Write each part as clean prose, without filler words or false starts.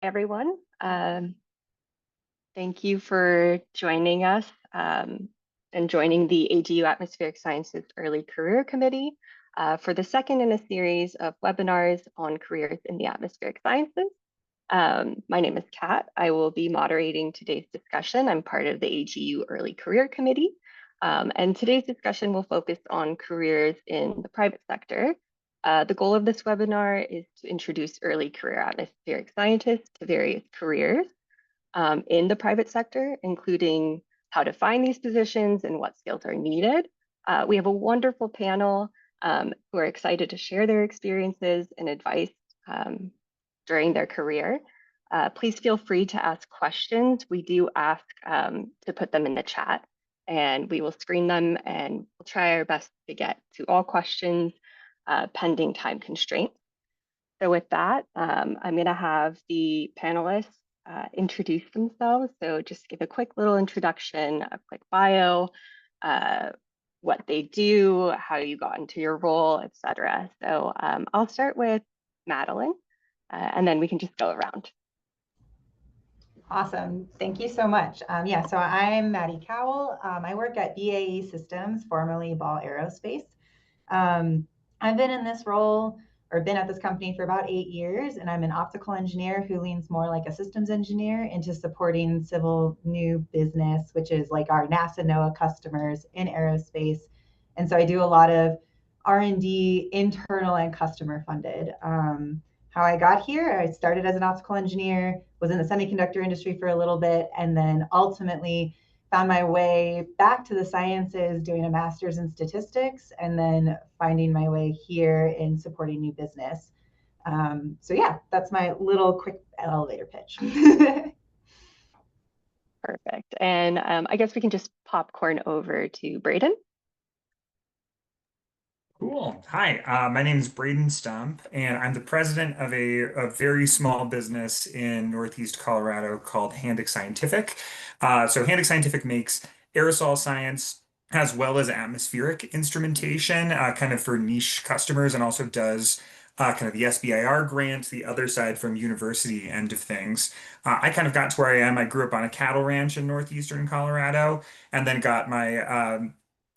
everyone. Thank you for joining us and joining the AGU Atmospheric Sciences Early Career Committee for the second in a series of webinars on careers in the atmospheric sciences. My name is Kat. I will be moderating today's discussion. I'm part of the AGU Early Career Committee. And today's discussion will focus on careers in the private sector. The goal of this webinar is to introduce early career atmospheric scientists to various careers in the private sector, including how to find these positions and what skills are needed. We have a wonderful panel who are excited to share their experiences and advice during their career. Please feel free to ask questions. We do ask to put them in the chat, and we will screen them, and we'll try our best to get to all questions pending time constraints. So with that, I'm going to have the panelists introduce themselves. So just give a quick little introduction, a quick bio, what they do, how you got into your role, etc. So I'll start with Madeline, and then we can just go around. Awesome. Thank you so much. So I'm Maddie Cowell. I work at BAE Systems, formerly Ball Aerospace. I've been in this role or been at this company for about 8 years, and I'm an optical engineer who leans more like a systems engineer into supporting civil new business, which is like our NASA NOAA customers in aerospace. And so I do a lot of R&D, internal and customer funded. How I got here, I started as an optical engineer, was in the semiconductor industry for a little bit, and then ultimately found my way back to the sciences, doing a master's in statistics, and then finding my way here in supporting new business. That's my little quick elevator pitch. Perfect. And I guess we can just popcorn over to Braden. Cool. Hi, my name is Braden Stump, and I'm the president of a very small business in Northeast Colorado called Handic Scientific. So Handic Scientific makes aerosol science as well as atmospheric instrumentation, kind of for niche customers, and also does kind of the SBIR grant, the other side from university end of things. I kind of got to where I am. I grew up on a cattle ranch in northeastern Colorado, and then got my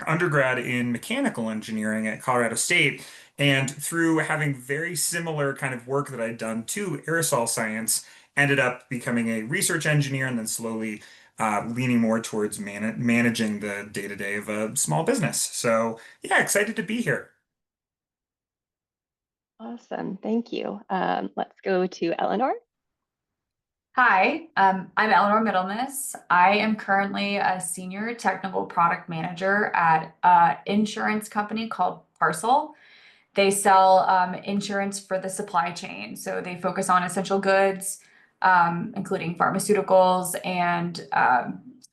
undergrad in mechanical engineering at Colorado State. And through having very similar kind of work that I'd done to aerosol science, ended up becoming a research engineer and then slowly leaning more towards managing the day-to-day of a small business. So yeah, excited to be here. Awesome. Thank you. Let's go to Eleanor. Hi, I'm Eleanor Middlemiss. I am currently a senior technical product manager at an insurance company called Parcel. They sell insurance for the supply chain. So they focus on essential goods, including pharmaceuticals and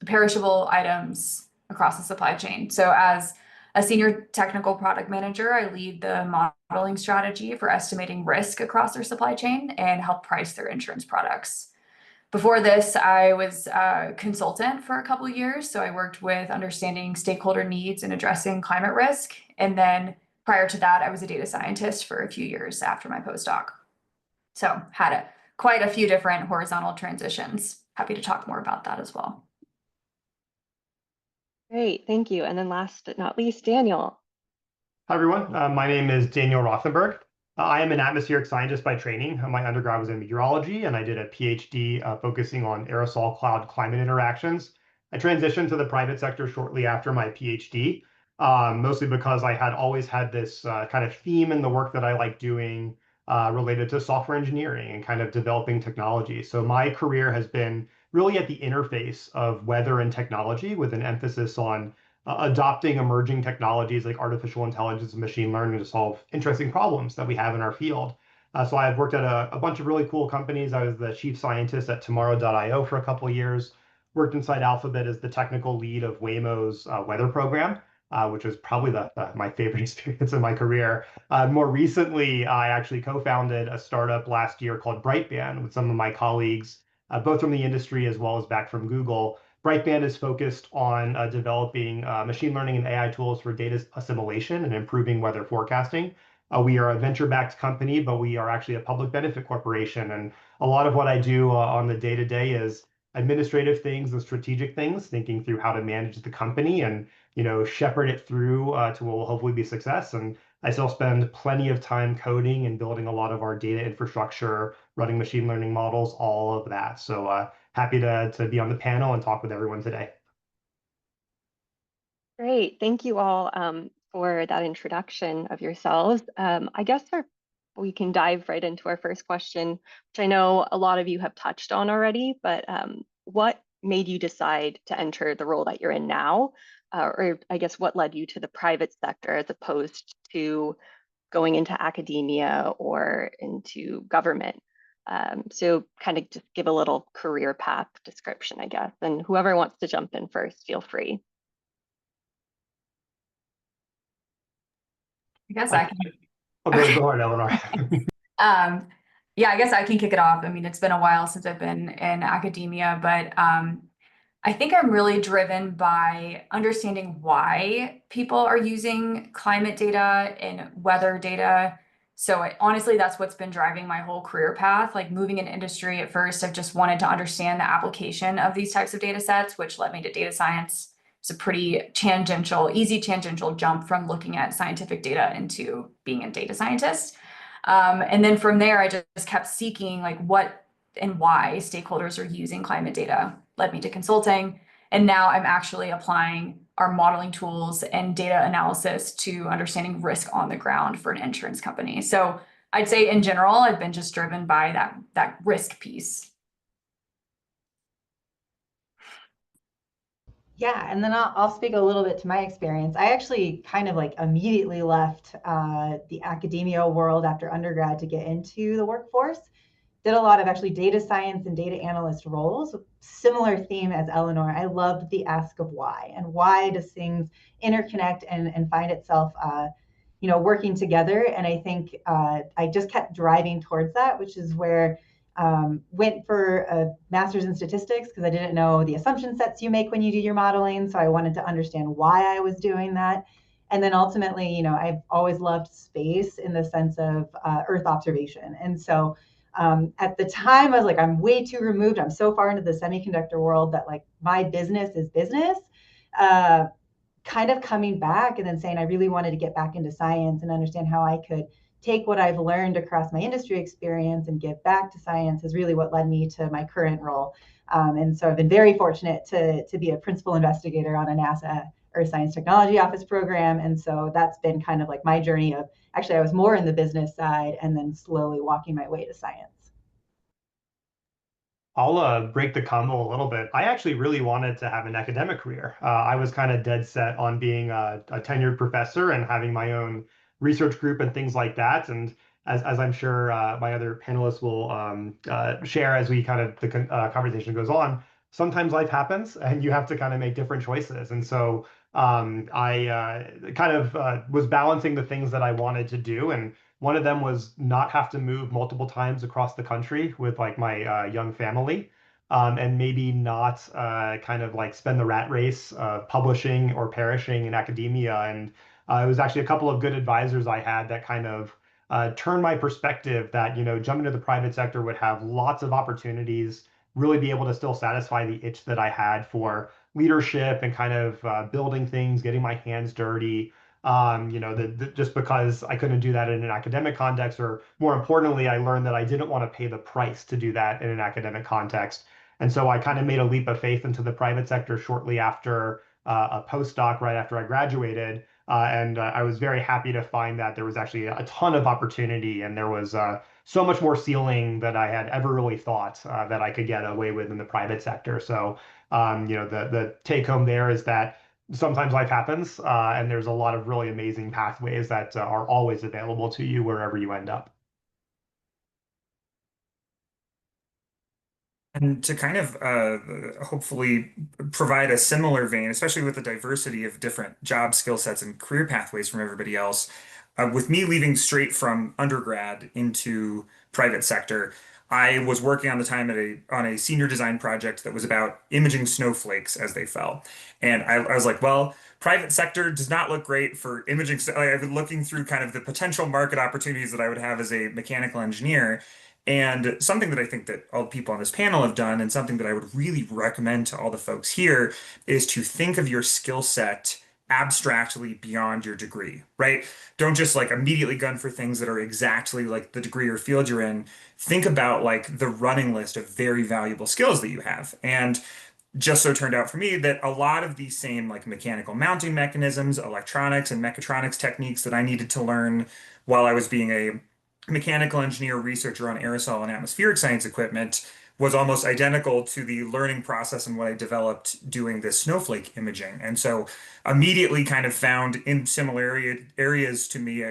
perishable items across the supply chain. So as a senior technical product manager, I lead the modeling strategy for estimating risk across their supply chain and help price their insurance products. Before this, I was a consultant for a couple of years. So I worked with understanding stakeholder needs and addressing climate risk. And then prior to that, I was a data scientist for a few years after my postdoc. So had quite a few different horizontal transitions. Happy to talk more about that as well. Great, thank you. And then last but not least, Daniel. Hi, everyone. My name is Daniel Rothenberg. I am an atmospheric scientist by training. My undergrad was in meteorology, and I did a PhD focusing on aerosol cloud climate interactions. I transitioned to the private sector shortly after my PhD, mostly because I had always had this kind of theme in the work that I like doing related to software engineering and kind of developing technology. So my career has been really at the interface of weather and technology, with an emphasis on adopting emerging technologies like artificial intelligence and machine learning to solve interesting problems that we have in our field. So I've worked at a bunch of really cool companies. I was the chief scientist at Tomorrow.io for a couple of years, worked inside Alphabet as the technical lead of Waymo's weather program, which was probably my favorite experience in my career. More recently, I actually co-founded a startup last year called Brightband with some of my colleagues, both from the industry as well as back from Google. Brightband is focused on developing machine learning and AI tools for data assimilation and improving weather forecasting. We are a venture-backed company, but we are actually a public benefit corporation. And a lot of what I do on the day-to-day is administrative things and strategic things, thinking through how to manage the company and shepherd it through to what will hopefully be success. And I still spend plenty of time coding and building a lot of our data infrastructure, running machine learning models, all of that. So happy to be on the panel and talk with everyone today. Great. Thank you all for that introduction of yourselves. I guess we can dive right into our first question, which I know a lot of you have touched on already, but what made you decide to enter the role that you're in now? Or I guess what led you to the private sector as opposed to going into academia or into government? So kind of just give a little career path description, I guess. And whoever wants to jump in first, feel free. I guess I can. Oh, go ahead, Eleanor. Yeah, I guess I can kick it off. I mean, it's been a while since I've been in academia, but I think I'm really driven by understanding why people are using climate data and weather data. So honestly, that's what's been driving my whole career path. Like moving in industry at first, I've just wanted to understand the application of these types of data sets, which led me to data science. It's a pretty easy tangential jump from looking at scientific data into being a data scientist. And then from there, I just kept seeking like what and why stakeholders are using climate data, led me to consulting. And now I'm actually applying our modeling tools and data analysis to understanding risk on the ground for an insurance company. So I'd say in general, I've been just driven by that risk piece. Yeah, and then I'll speak a little bit to my experience. I actually kind of like immediately left the academia world after undergrad to get into the workforce. Did a lot of actually data science and data analyst roles. Similar theme as Eleanor. I loved the ask of why and why does things interconnect and find itself working together. And I think I just kept driving towards that, which is where went for a master's in statistics because I didn't know the assumption sets you make when you do your modeling. So I wanted to understand why I was doing that. And then ultimately, I've always loved space in the sense of Earth observation. And so at the time, I was like, I'm way too removed. I'm so far into the semiconductor world that like my business is business. Kind of coming back and then saying I really wanted to get back into science and understand how I could take what I've learned across my industry experience and give back to science is really what led me to my current role. And so I've been very fortunate to be a principal investigator on a NASA Earth Science Technology Office program. And so that's been kind of like my journey of actually I was more in the business side and then slowly walking my way to science. I'll break the combo a little bit. I actually really wanted to have an academic career. I was kind of dead set on being a tenured professor and having my own research group and things like that. And as I'm sure my other panelists will share as we kind of the conversation goes on, sometimes life happens and you have to kind of make different choices. And so I kind of was balancing the things that I wanted to do, and one of them was not have to move multiple times across the country with like my young family, and maybe not kind of like spend the rat race publishing or perishing in academia. And it was actually a couple of good advisors I had that kind of turned my perspective that, jumping to the private sector would have lots of opportunities, really be able to still satisfy the itch that I had for leadership and kind of building things, getting my hands dirty. Just because I couldn't do that in an academic context, or more importantly, I learned that I didn't want to pay the price to do that in an academic context. And so I kind of made a leap of faith into the private sector shortly after a postdoc, right after I graduated. And I was very happy to find that there was actually a ton of opportunity, and there was so much more ceiling than I had ever really thought that I could get away with in the private sector. So, the take home there is that sometimes life happens, and there's a lot of really amazing pathways that are always available to you wherever you end up. And to kind of hopefully provide a similar vein, especially with the diversity of different job skill sets and career pathways from everybody else, with me leaving straight from undergrad into private sector, I was working on the time on a senior design project that was about imaging snowflakes as they fell. And I was like, well, private sector does not look great for imaging. I've been looking through kind of the potential market opportunities that I would have as a mechanical engineer. And something that I think that all the people on this panel have done, and something that I would really recommend to all the folks here, is to think of your skill set abstractly beyond your degree, right? Don't just like immediately gun for things that are exactly like the degree or field you're in. Think about like the running list of very valuable skills that you have. And just so turned out for me that a lot of these same like mechanical mounting mechanisms, electronics and mechatronics techniques that I needed to learn while I was being a mechanical engineer researcher on aerosol and atmospheric science equipment was almost identical to the learning process and what I developed doing this snowflake imaging. And so immediately kind of found in similar areas to me,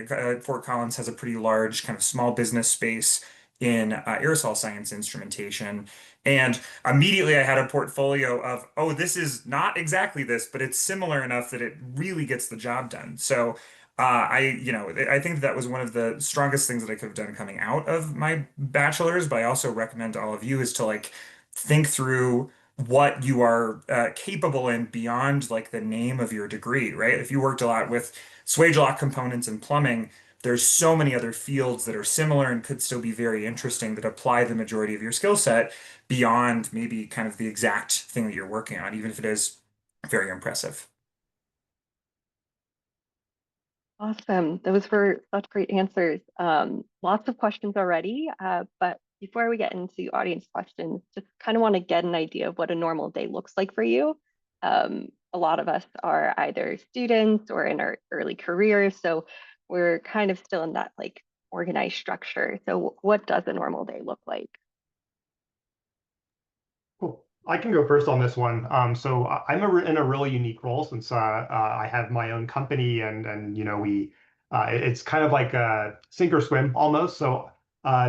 Fort Collins has a pretty large kind of small business space in aerosol science instrumentation. And immediately I had a portfolio of, oh, this is not exactly this, but it's similar enough that it really gets the job done. So I think that was one of the strongest things that I could have done coming out of my bachelor's, but I also recommend to all of you is to like think through what you are capable in beyond like the name of your degree, right? If you worked a lot with swage lock components and plumbing, there's so many other fields that are similar and could still be very interesting that apply the majority of your skill set beyond maybe kind of the exact thing that you're working on, even if it is very impressive. Awesome. Those were such great answers. Lots of questions already, but before we get into audience questions, just kind of want to get an idea of what a normal day looks like for you. A lot of us are either students or in our early careers, so we're kind of still in that like organized structure. So what does a normal day look like? Cool. I can go first on this one. I'm in a really unique role since I have my own company and it's kind of like a sink or swim almost. So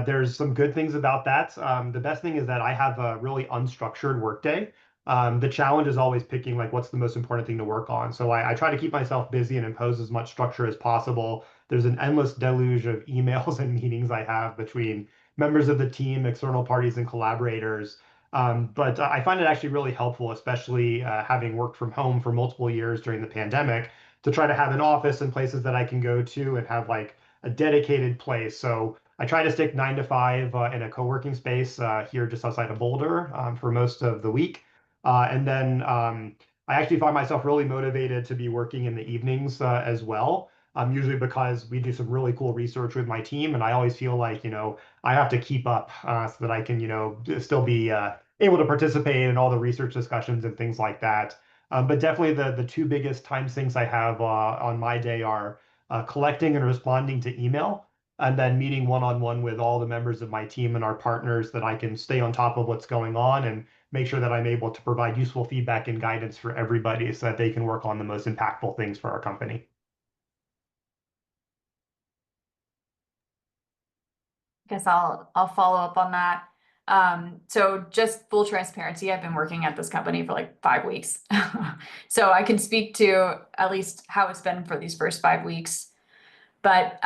there's some good things about that. The best thing is that I have a really unstructured workday. The challenge is always picking like what's the most important thing to work on. So I try to keep myself busy and impose as much structure as possible. There's an endless deluge of emails and meetings I have between members of the team, external parties, and collaborators. But I find it actually really helpful, especially having worked from home for multiple years during the pandemic, to try to have an office and places that I can go to and have like a dedicated place. So I try to stick 9 to 5 in a co-working space here just outside of Boulder for most of the week. And then I actually find myself really motivated to be working in the evenings as well. Usually because we do some really cool research with my team, and I always feel like, I have to keep up so that I can, still be able to participate in all the research discussions and things like that. But definitely the two biggest time sinks I have on my day are collecting and responding to email, and then meeting one-on-one with all the members of my team and our partners that I can stay on top of what's going on and make sure that I'm able to provide useful feedback and guidance for everybody so that they can work on the most impactful things for our company. Guess I'll follow up on that. So just full transparency, I've been working at this company for like 5 weeks. So I can speak to at least how it's been for these first 5 weeks. But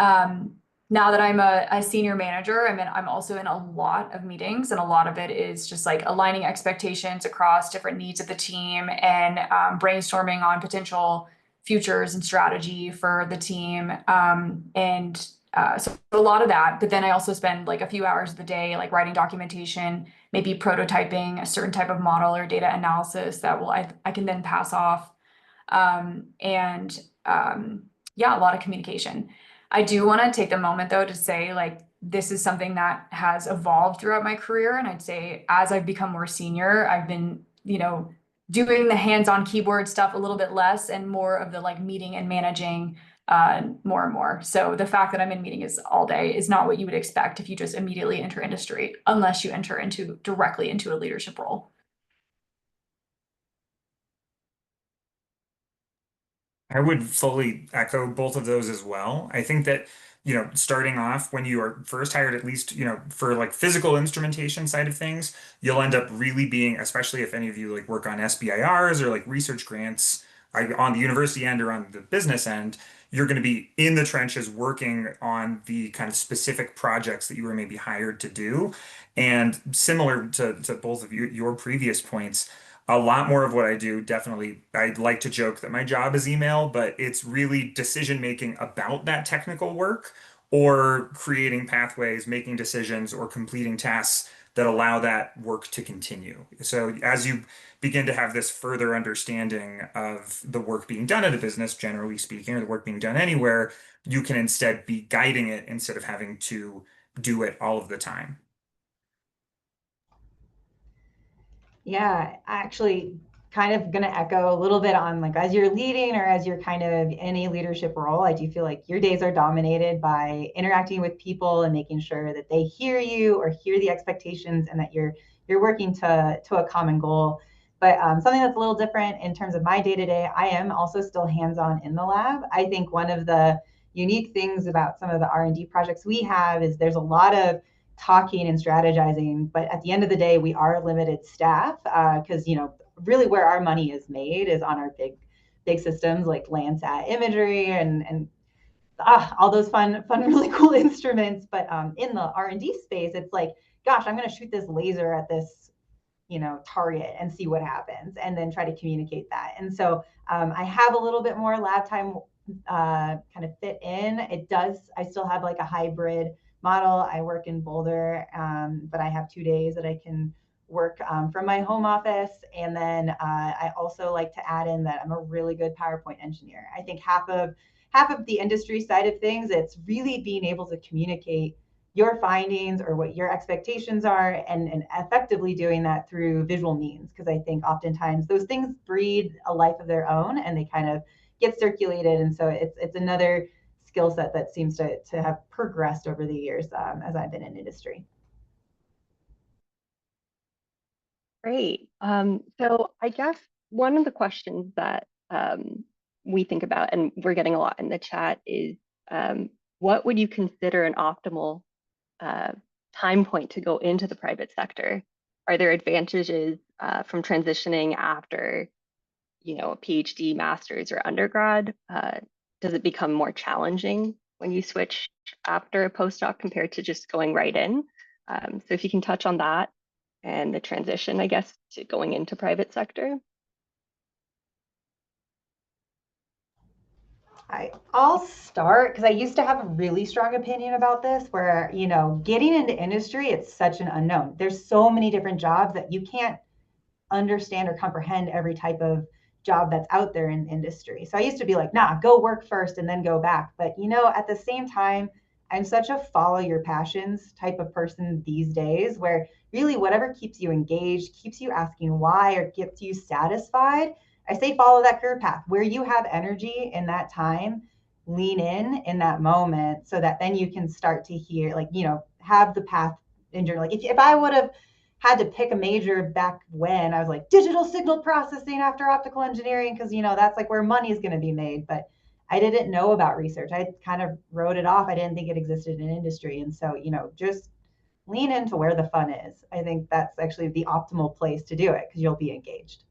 now that I'm a senior manager, I'm also in a lot of meetings, and a lot of it is just like aligning expectations across different needs of the team and brainstorming on potential futures and strategy for the team. So a lot of that, but then I also spend like a few hours of the day like writing documentation, maybe prototyping a certain type of model or data analysis that I can then pass off. Yeah, a lot of communication. I do want to take the moment though to say like this is something that has evolved throughout my career, and I'd say as I've become more senior, I've been, doing the hands-on keyboard stuff a little bit less and more of the like meeting and managing more and more. So the fact that I'm in meetings all day is not what you would expect if you just immediately enter industry, unless you enter directly into a leadership role. I would fully echo both of those as well. I think that, starting off when you are first hired, at least, for like physical instrumentation side of things, you'll end up really being, especially if any of you like work on SBIRs or like research grants on the university end or on the business end, you're going to be in the trenches working on the kind of specific projects that you were maybe hired to do. And similar to both of your previous points, a lot more of what I do, definitely, I'd like to joke that my job is email, but it's really decision making about that technical work or creating pathways, making decisions, or completing tasks that allow that work to continue. So as you begin to have this further understanding of the work being done at a business, generally speaking, or the work being done anywhere, you can instead be guiding it instead of having to do it all of the time. Yeah, actually, kind of going to echo a little bit on like as you're leading or as you're kind of in a leadership role, I do feel like your days are dominated by interacting with people and making sure that they hear you or hear the expectations and that you're working to a common goal. But something that's a little different in terms of my day to day, I am also still hands-on in the lab. I think one of the unique things about some of the R&D projects we have is there's a lot of talking and strategizing, but at the end of the day, we are limited staff because really where our money is made is on our big systems like Landsat imagery and all those fun really cool instruments. But in the R&D space, it's like, gosh, I'm going to shoot this laser at this target and see what happens, and then try to communicate that. And so I have a little bit more lab time kind of fit in. I still have like a hybrid model. I work in Boulder, but I have 2 days that I can work from my home office. And then I also like to add in that I'm a really good PowerPoint engineer. I think half of the industry side of things, it's really being able to communicate your findings or what your expectations are, and effectively doing that through visual means. Because I think oftentimes those things breed a life of their own and they kind of get circulated. And so it's another skill set that seems to have progressed over the years as I've been in industry. Great. So I guess one of the questions that we think about, and we're getting a lot in the chat, is what would you consider an optimal time point to go into the private sector? Are there advantages from transitioning after, a PhD, master's, or undergrad? Does it become more challenging when you switch after a postdoc compared to just going right in? So if you can touch on that and the transition, I guess, to going into private sector. I'll start because I used to have a really strong opinion about this where, getting into industry, it's such an unknown. There's so many different jobs that you can't understand or comprehend every type of job that's out there in industry. So I used to be like, nah, go work first and then go back. But, at the same time, I'm such a follow your passions type of person these days where really whatever keeps you engaged, keeps you asking why, or gets you satisfied, I say follow that career path where you have energy in that time, lean in that moment so that then you can start to hear, like, have the path in your, like, if I would have had to pick a major back when I was like digital signal processing after optical engineering, because, that's like where money is going to be made. But I didn't know about research. I kind of wrote it off. I didn't think it existed in industry. And so, just lean into where the fun is. I think that's actually the optimal place to do it because you'll be engaged.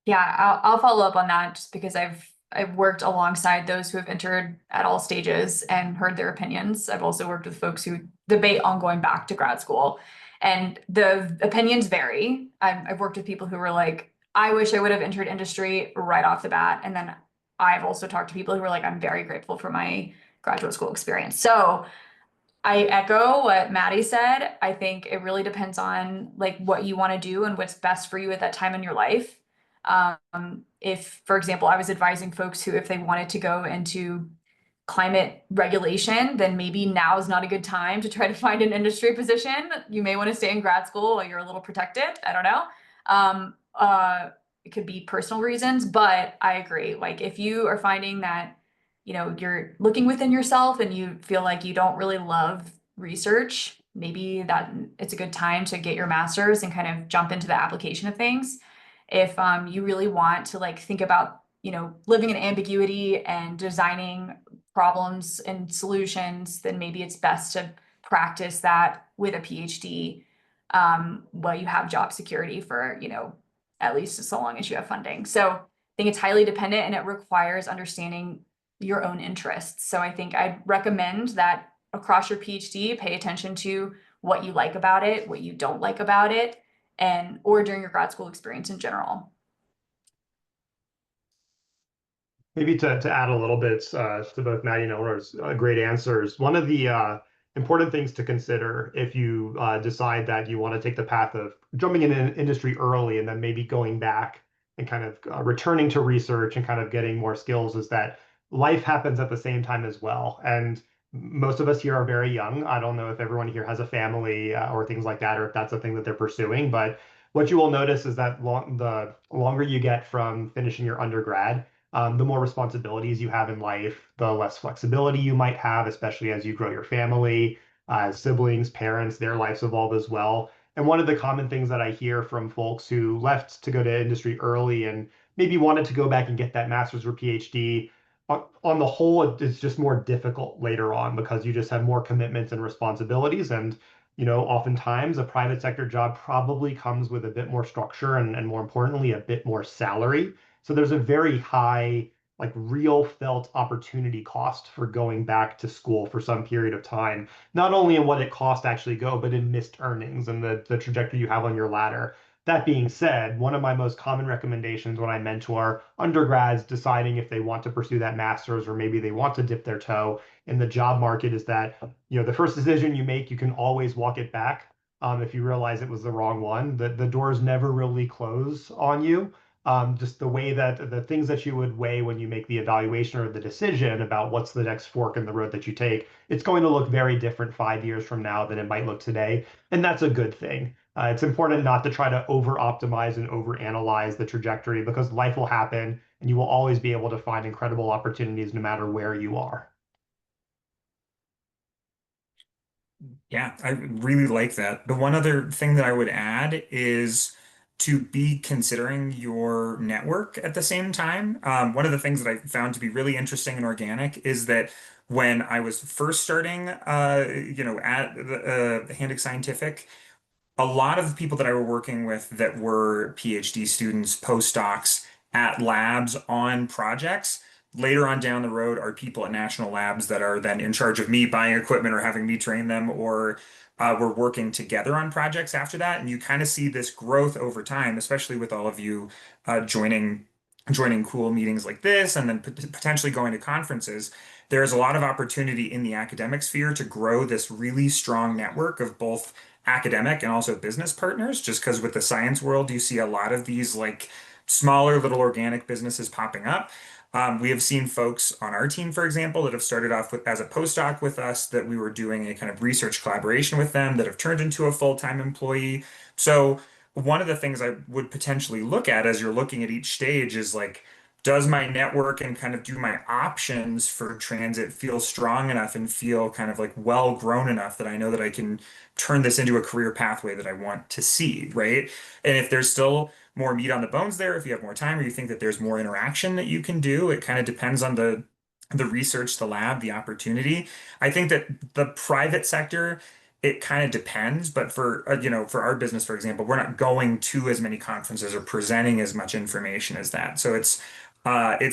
Yeah, I'll follow up on that just because I've worked alongside those who have entered at all stages and heard their opinions. I've also worked with folks who debate on going back to grad school, and the opinions vary. I've worked with people who were like, I wish I would have entered industry right off the bat. And then I've also talked to people who were like, I'm very grateful for my graduate school experience. So I echo what Maddie said. I think it really depends on like what you want to do and what's best for you at that time in your life. If, for example, I was advising folks who, if they wanted to go into climate regulation, then maybe now is not a good time to try to find an industry position. You may want to stay in grad school while you're a little protected. I don't know. It could be personal reasons, but I agree. Like if you are finding that, you're looking within yourself and you feel like you don't really love research, maybe that it's a good time to get your master's and kind of jump into the application of things. If you really want to like think about, living in ambiguity and designing problems and solutions, then maybe it's best to practice that with a PhD while you have job security for, at least so long as you have funding. So I think it's highly dependent and it requires understanding your own interests. So I think I'd recommend that across your PhD, pay attention to what you like about it, what you don't like about it, or during your grad school experience in general. Maybe to add a little bit to both Maddie and Eleanor's great answers, one of the important things to consider if you decide that you want to take the path of jumping in an industry early and then maybe going back and kind of returning to research and kind of getting more skills is that life happens at the same time as well. And most of us here are very young. I don't know if everyone here has a family or things like that, or if that's a thing that they're pursuing. But what you will notice is that the longer you get from finishing your undergrad, the more responsibilities you have in life, the less flexibility you might have, especially as you grow your family, siblings, parents, their lives evolve as well. And one of the common things that I hear from folks who left to go to industry early and maybe wanted to go back and get that master's or PhD, on the whole, it's just more difficult later on because you just have more commitments and responsibilities. And, oftentimes a private sector job probably comes with a bit more structure and more importantly, a bit more salary. So there's a very high, like real felt opportunity cost for going back to school for some period of time, not only in what it costs to actually go, but in missed earnings and the trajectory you have on your ladder. That being said, one of my most common recommendations when I mentor undergrads deciding if they want to pursue that master's or maybe they want to dip their toe in the job market is that, the first decision you make, you can always walk it back. If you realize it was the wrong one, the doors never really close on you. Just the way that the things that you would weigh when you make the evaluation or the decision about what's the next fork in the road that you take, it's going to look very different 5 years from now than it might look today. And that's a good thing. It's important not to try to over optimize and over analyze the trajectory because life will happen and you will always be able to find incredible opportunities no matter where you are. Yeah, I really like that. The one other thing that I would add is to be considering your network at the same time. One of the things that I found to be really interesting and organic is that when I was first starting, at the Handic Scientific, a lot of the people that I were working with that were PhD students, postdocs at labs on projects, later on down the road are people at national labs that are then in charge of me buying equipment or having me train them, or we're working together on projects after that. And you kind of see this growth over time, especially with all of you joining cool meetings like this and then potentially going to conferences. There's a lot of opportunity in the academic sphere to grow this really strong network of both academic and also business partners, just because with the science world, you see a lot of these like smaller little organic businesses popping up. We have seen folks on our team, for example, that have started off as a postdoc with us, that we were doing a kind of research collaboration with them that have turned into a full-time employee. So one of the things I would potentially look at as you're looking at each stage is like, does my network and kind of do my options for transit feel strong enough and feel kind of like well grown enough that I know that I can turn this into a career pathway that I want to see, right? And if there's still more meat on the bones there, if you have more time or you think that there's more interaction that you can do, it kind of depends on the research, the lab, the opportunity. I think that the private sector, it kind of depends, but for our business, for example, we're not going to as many conferences or presenting as much information as that. So it's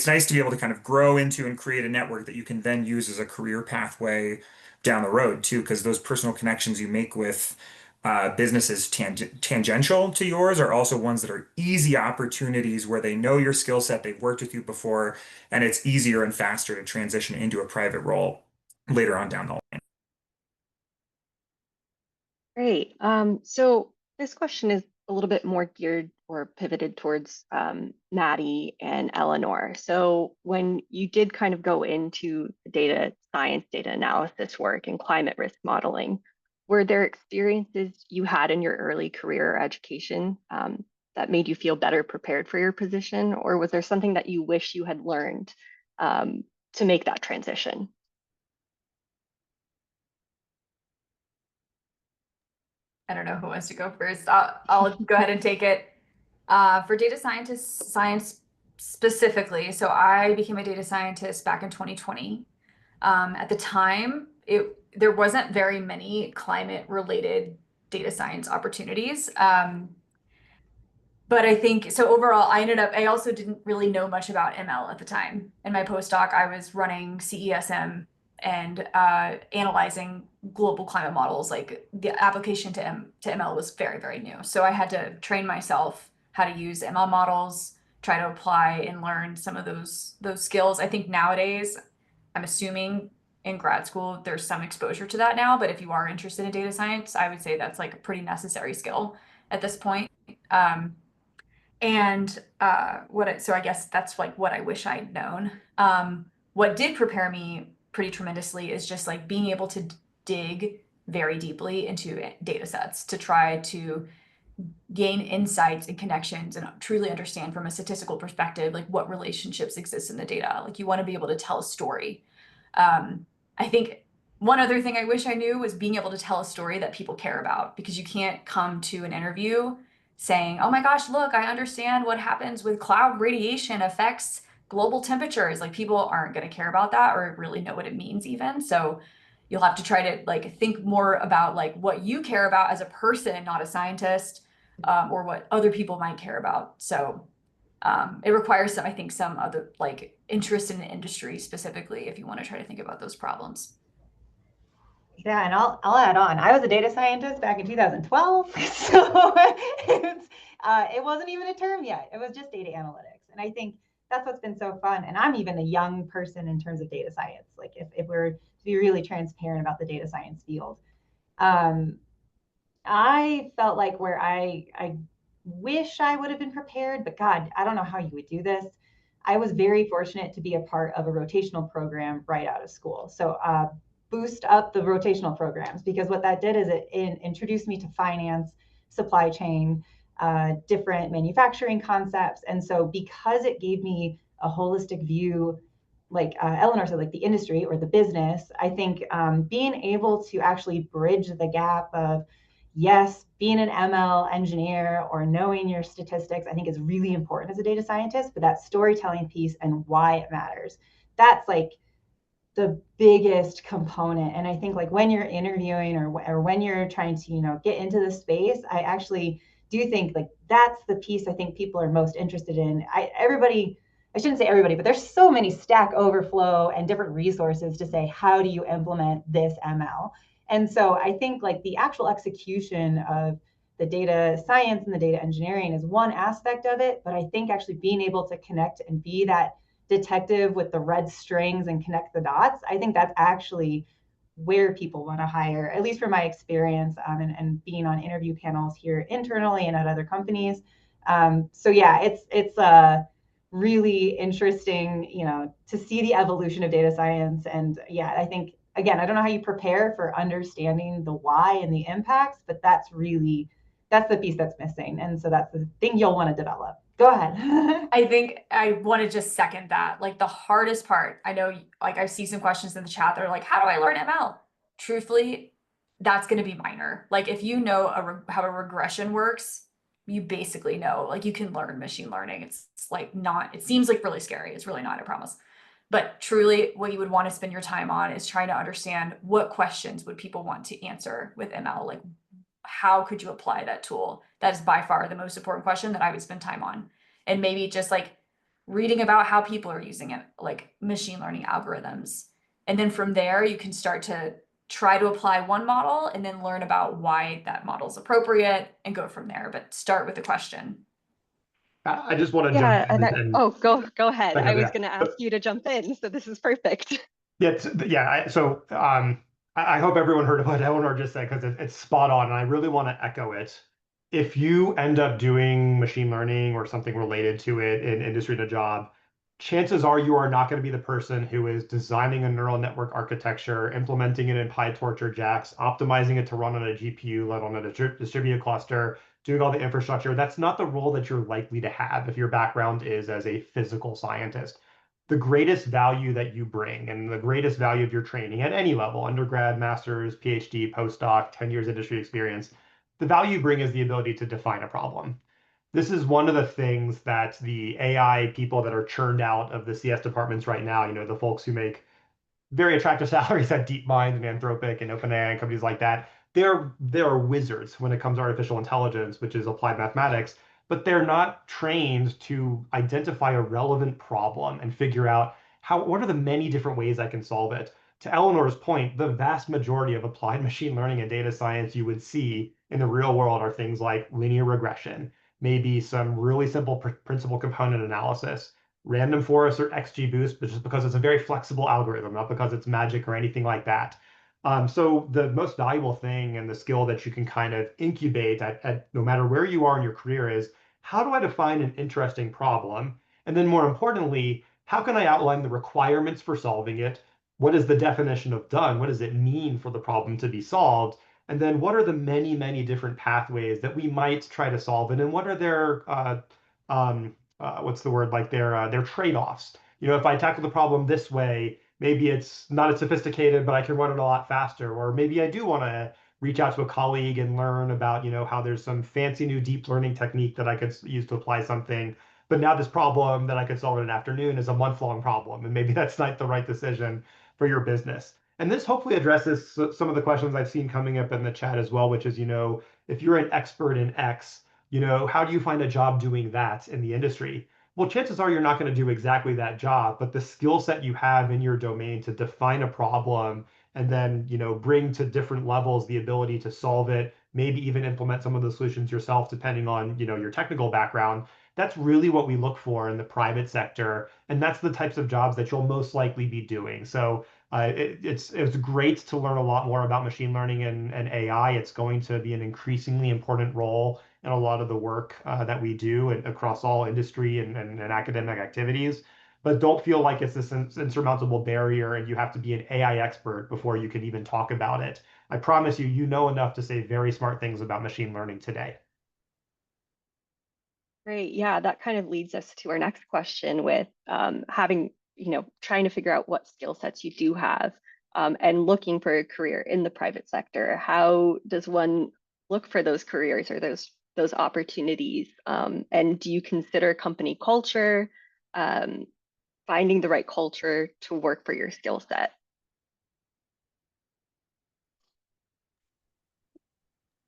nice to be able to kind of grow into and create a network that you can then use as a career pathway down the road too, because those personal connections you make with businesses tangential to yours are also ones that are easy opportunities where they know your skill set, they've worked with you before, and it's easier and faster to transition into a private role later on down the line. Great. So this question is a little bit more geared or pivoted towards Maddie and Eleanor. So when you did kind of go into the data science, data analysis work and climate risk modeling, were there experiences you had in your early career or education that made you feel better prepared for your position? Or was there something that you wish you had learned to make that transition? I don't know who wants to go first. I'll go ahead and take it. For data science specifically, so I became a data scientist back in 2020. At the time, there wasn't very many climate related data science opportunities. But I think so overall, I also didn't really know much about ML at the time. In my postdoc, I was running CESM and analyzing global climate models. Like the application to ML was very, very new. So I had to train myself how to use ML models, try to apply and learn some of those skills. I think nowadays, I'm assuming in grad school, there's some exposure to that now, but if you are interested in data science, I would say that's like a pretty necessary skill at this point. So I guess that's like what I wish I'd known. What did prepare me pretty tremendously is just like being able to dig very deeply into data sets to try to gain insights and connections and truly understand from a statistical perspective, like what relationships exist in the data. Like you want to be able to tell a story. I think one other thing I wish I knew was being able to tell a story that people care about, because you can't come to an interview saying, oh my gosh, look, I understand what happens with cloud radiation affects global temperatures. Like people aren't going to care about that or really know what it means even. So you'll have to try to like think more about like what you care about as a person, not a scientist, or what other people might care about. So it requires some, I think, some other like interest in the industry specifically if you want to try to think about those problems. Yeah, and I'll add on. I was a data scientist back in 2012, so it wasn't even a term yet. It was just data analytics, and I think that's what's been so fun. And I'm even a young person in terms of data science. Like if we're to be really transparent about the data science field, I felt like where I wish I would have been prepared, but God, I don't know how you would do this. I was very fortunate to be a part of a rotational program right out of school. So boost up the rotational programs, because what that did is it introduced me to finance, supply chain, different manufacturing concepts. And so because it gave me a holistic view, like Eleanor said, like the industry or the business, I think being able to actually bridge the gap of, yes, being an ML engineer or knowing your statistics, I think is really important as a data scientist, but that storytelling piece and why it matters, that's like the biggest component. And I think like when you're interviewing or when you're trying to, get into the space, I actually do think like that's the piece I think people are most interested in. I shouldn't say everybody, but there's so many Stack Overflow and different resources to say, how do you implement this ML? And so I think like the actual execution of the data science and the data engineering is one aspect of it, but I think actually being able to connect and be that detective with the red strings and connect the dots, I think that's actually where people want to hire, at least from my experience and being on interview panels here internally and at other companies. So yeah, it's really interesting, to see the evolution of data science. And yeah, I think, again, I don't know how you prepare for understanding the why and the impacts, but that's the piece that's missing. And so that's the thing you'll want to develop. Go ahead. I think I want to just second that. Like the hardest part, I know, like I see some questions in the chat. They're like, how do I learn ML? Truthfully, that's going to be minor. Like if you know how a regression works, you basically know, like you can learn machine learning. It's like not, it seems like really scary. It's really not, I promise. But truly what you would want to spend your time on is trying to understand what questions would people want to answer with ML? Like how could you apply that tool? That is by far the most important question that I would spend time on. And maybe just like reading about how people are using it, like machine learning algorithms. And then from there, you can start to try to apply one model and then learn about why that model is appropriate and go from there. But start with the question. I just want to Yeah, jump in oh, go ahead. I was yeah. going to ask you to jump in, so this is perfect. Yeah. I hope everyone heard what Eleanor just said, because it's spot on, and I really want to echo it. If you end up doing machine learning or something related to it in industry to job, chances are you are not going to be the person who is designing a neural network architecture, implementing it in PyTorch or JAX, optimizing it to run on a GPU, let on a distributed cluster, doing all the infrastructure. That's not the role that you're likely to have if your background is as a physical scientist. The greatest value that you bring and the greatest value of your training at any level, undergrad, master's, PhD, postdoc, 10 years industry experience, the value you bring is the ability to define a problem. This is one of the things that the AI people that are churned out of the CS departments right now, the folks who make very attractive salaries at DeepMind and Anthropic and OpenAI and companies like that, they're wizards when it comes to artificial intelligence, which is applied mathematics, but they're not trained to identify a relevant problem and figure out what are the many different ways I can solve it. to Eleanor's point, the vast majority of applied machine learning and data science you would see in the real world are things like linear regression, maybe some really simple principal component analysis, random forest or XGBoost, but just because it's a very flexible algorithm, not because it's magic or anything like that. So the most valuable thing and the skill that you can kind of incubate at no matter where you are in your career is, how do I define an interesting problem? And then more importantly, how can I outline the requirements for solving it? What is the definition of done? What does it mean for the problem to be solved? And then what are the many, many different pathways that we might try to solve it? And what are their, what's the word, like their trade-offs? You know, if I tackle the problem this way, maybe it's not as sophisticated, but I can run it a lot faster. Or maybe I do want to reach out to a colleague and learn about, you know, how there's some fancy new deep learning technique that I could use to apply something. But now this problem that I could solve in an afternoon is a month-long problem, and maybe that's not the right decision for your business. And this hopefully addresses some of the questions I've seen coming up in the chat as well, which is, you know, if you're an expert in X, you know, how do you find a job doing that in the industry? Well, chances are you're not going to do exactly that job, but the skill set you have in your domain to define a problem and then, you know, bring to different levels the ability to solve it, maybe even implement some of the solutions yourself, depending on, you know, your technical background. That's really what we look for in the private sector, and that's the types of jobs that you'll most likely be doing. So it's great to learn a lot more about machine learning and AI. It's going to be an increasingly important role in a lot of the work that we do and across all industry and academic activities. But don't feel like it's this insurmountable barrier and you have to be an AI expert before you can even talk about it. I promise you, you know enough to say very smart things about machine learning today. Great. Yeah, that kind of leads us to our next question with having, trying to figure out what skill sets you do have and looking for a career in the private sector. How does one look for those careers or those opportunities? And do you consider company culture, um, finding the right culture to work for your skill set?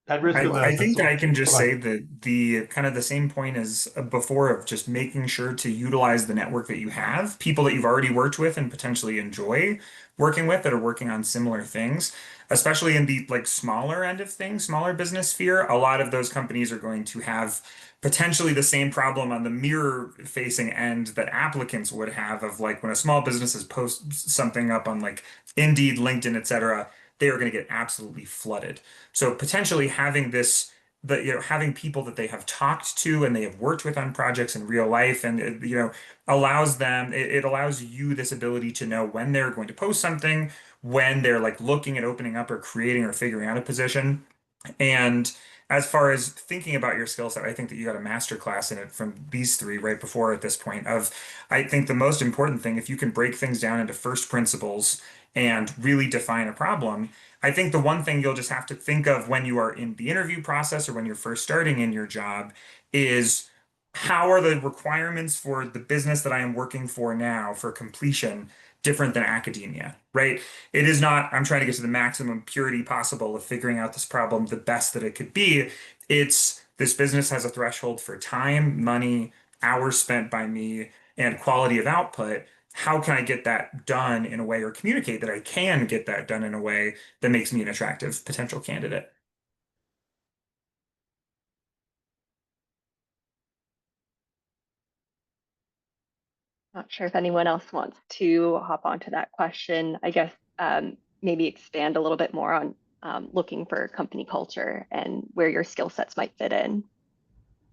At risk of I think that I can just Go say ahead. that the kind of the same point as before of just making sure to utilize the network that you have, people that you've already worked with and potentially enjoy working with that are working on similar things, especially in the like smaller end of things, smaller business sphere. A lot of those companies are going to have potentially the same problem on the mirror facing end that applicants would have of like when a small business is post something up on like Indeed, LinkedIn, etc., they are going to get absolutely flooded. So potentially having this, having people that they have talked to and they have worked with on projects in real life, and allows them, it allows you this ability to know when they're going to post something, when they're like looking at opening up or creating or figuring out a position. And as far as thinking about your skill set, I think that you got a master class in it from these three right before at this point of, I think the most important thing, if you can break things down into first principles and really define a problem, I think the one thing you'll just have to think of when you are in the interview process or when you're first starting in your job is how are the requirements for the business that I am working for now for completion different than academia, right? It is not, I'm trying to get to the maximum purity possible of figuring out this problem the best that it could be. It's this business has a threshold for time, money, hours spent by me, and quality of output. How can I get that done in a way or communicate that I can get that done in a way that makes me an attractive potential candidate? Not sure if anyone else wants to hop onto that question. I guess maybe expand a little bit more on looking for company culture and where your skill sets might fit in.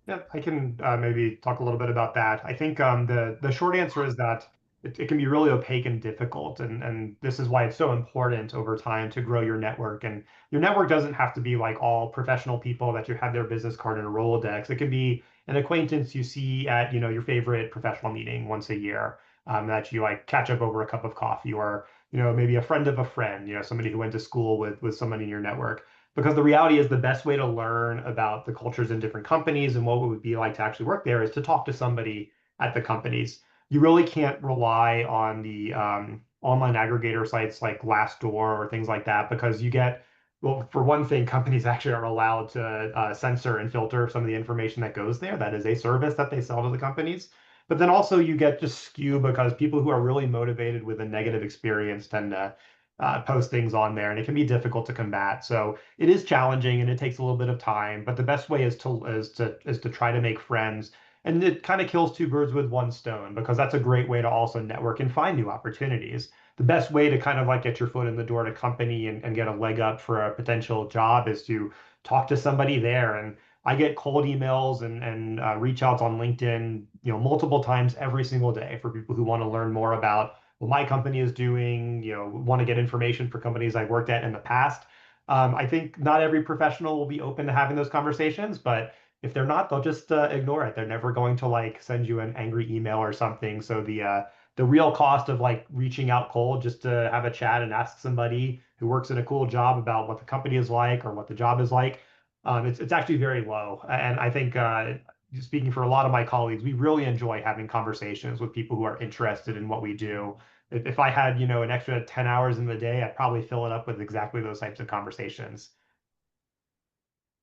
Yeah, I can maybe talk a little bit about that. I think the short answer is that it can be really opaque and difficult, and this is why it's so important over time to grow your network. And your network doesn't have to be like all professional people that you have their business card in a Rolodex. It can be an acquaintance you see at your favorite professional meeting once a year, that you like catch up over a cup of coffee, or maybe a friend of a friend, somebody who went to school with someone in your network. Because the reality is the best way to learn about the cultures in different companies and what it would be like to actually work there is to talk to somebody at the companies. You really can't rely on the online aggregator sites like Glassdoor or things like that because you get, well, for one thing, companies actually are allowed to censor and filter some of the information that goes there. That is a service that they sell to the companies. But then also you get just skew because people who are really motivated with a negative experience tend to post things on there, and it can be difficult to combat. So it is challenging and it takes a little bit of time, but the best way is to try to make friends. And it kind of kills two birds with one stone, because that's a great way to also network and find new opportunities. The best way to kind of like get your foot in the door at a company and get a leg up for a potential job is to talk to somebody there. And I get cold emails and reach outs on LinkedIn, multiple times every single day for people who want to learn more about what my company is doing, want to get information for companies I've worked at in the past. I think not every professional will be open to having those conversations, but if they're not, they'll just ignore it. They're never going to like send you an angry email or something. So the real cost of like reaching out cold just to have a chat and ask somebody who works in a cool job about what the company is like or what the job is like, it's actually very low. And I think speaking for a lot of my colleagues, we really enjoy having conversations with people who are interested in what we do. If I had, an extra 10 hours in the day, I'd probably fill it up with exactly those types of conversations.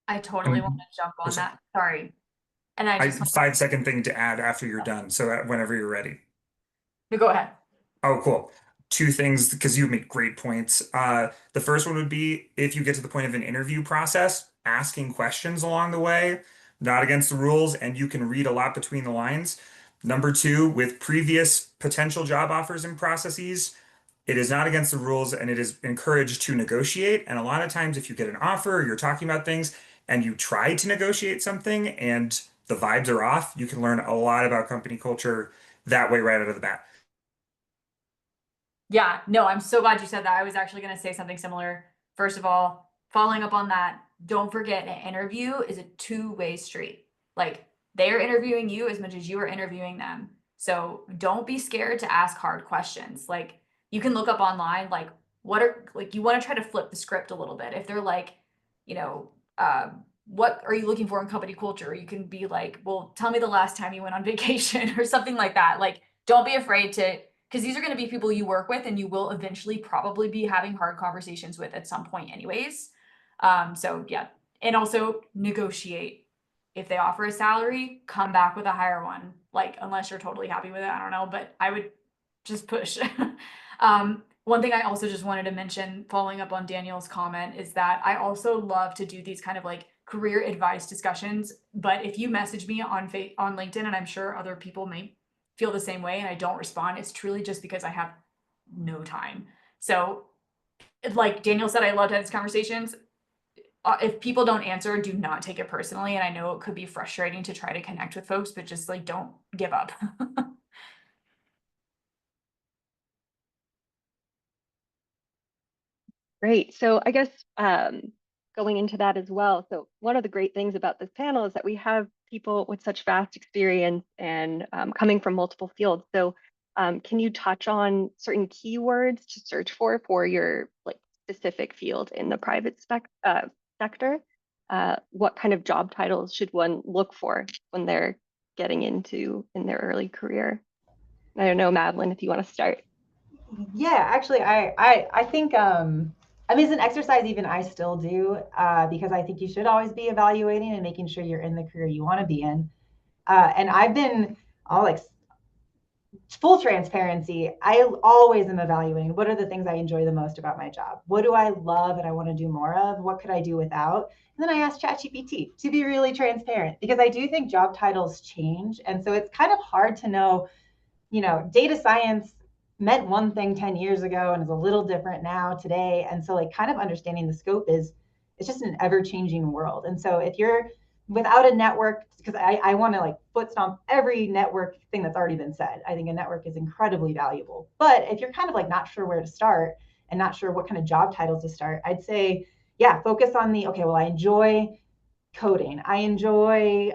I totally want to jump on that. Sorry. And I just 5-second thing to add after you're done. So whenever you're ready. go ahead. Oh, cool. Two things, because you make great points. The first one would be if you get to the point of an interview process, asking questions along the way, not against the rules, and you can read a lot between the lines. Number two, with previous potential job offers and processes, it is not against the rules and it is encouraged to negotiate. And a lot of times, if you get an offer or you're talking about things and you try to negotiate something and the vibes are off, you can learn a lot about company culture that way right out of the bat. Yeah, no, I'm so glad you said that. I was actually going to say something similar. First of all, following up on that, don't forget an interview is a two-way street. Like they're interviewing you as much as you are interviewing them. So don't be scared to ask hard questions. Like you can look up online, like you want to try to flip the script a little bit. If they're like, you know, what are you looking for in company culture? You can be like, well, tell me the last time you went on vacation or something like that. Like, don't be afraid to, because these are going to be people you work with and you will eventually probably be having hard conversations with at some point anyways. So yeah, and also negotiate. If they offer a salary, come back with a higher one. Like, unless you're totally happy with it, I don't know, but I would just push. One thing I also just wanted to mention, following up on Daniel's comment, is that I also love to do these kind of like career advice discussions. But if you message me on LinkedIn, and I'm sure other people may feel the same way, and I don't respond, it's truly just because I have no time. So, like Daniel said, I love to have these conversations. If people don't answer, do not take it personally. And I know it could be frustrating to try to connect with folks, but just like don't give up. Great. So I guess going into that as well. So one of the great things about this panel is that we have people with such vast experience and coming from multiple fields. So can you touch on certain keywords to search for your like specific field in the private sector? What kind of job titles should one look for when they're getting into in their early career? I don't know, Madeline, if you want to start. Yeah, actually, I think I mean, it's an exercise even I still do because I think you should always be evaluating and making sure you're in the career you want to be in. And I've been all like full transparency. I always am evaluating what are the things I enjoy the most about my job? What do I love and I want to do more of? What could I do without? And then I asked ChatGPT to be really transparent because I do think job titles change. And so it's kind of hard to know, data science meant one thing 10 years ago and is a little different now today. And so like kind of understanding the scope it's just an ever changing world. And so if you're without a network, because I want to like foot stomp every network thing that's already been said. I think a network is incredibly valuable. But if you're kind of like not sure where to start and not sure what kind of job titles to start, I'd say, yeah, focus on okay, well, I enjoy coding. I enjoy,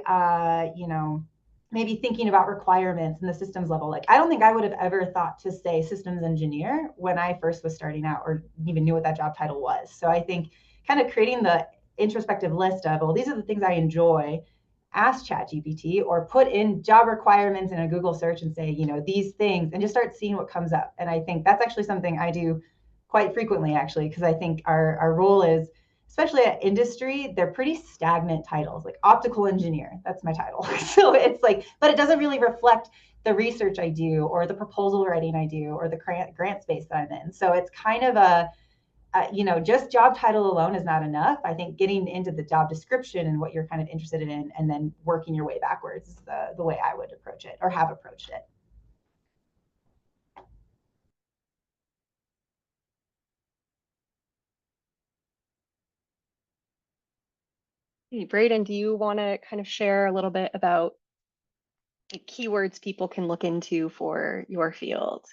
maybe thinking about requirements and the systems level. Like, I don't think I would have ever thought to say systems engineer when I first was starting out or even knew what that job title was. So I think kind of creating the introspective list of, well, these are the things I enjoy, ask ChatGPT or put in job requirements in a Google search and say, these things, and just start seeing what comes up. And I think that's actually something I do quite frequently, actually, because I think our role is, especially at industry, they're pretty stagnant titles, like optical engineer. That's my title. So it's like, but it doesn't really reflect the research I do, or the proposal writing I do, or the grant space that I'm in. So it's kind of a, just job title alone is not enough. I think getting into the job description and what you're kind of interested in, and then working your way backwards is the way I would approach it, or have approached it. Hey, Braden, do you want to kind of share a little bit about the keywords people can look into for your field?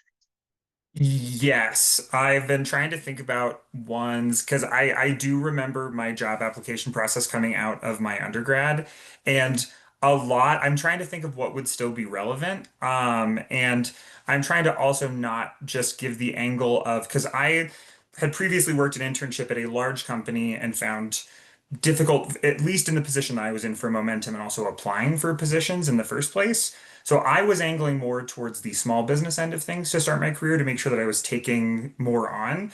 Yes, I've been trying to think about ones because I do remember my job application process coming out of my undergrad, and I'm trying to think of what would still be relevant. And I'm trying to also not just give the angle of, because I had previously worked an internship at a large company and found difficult, at least in the position I was in, for momentum and also applying for positions in the first place. So I was angling more towards the small business end of things to start my career to make sure that I was taking more on.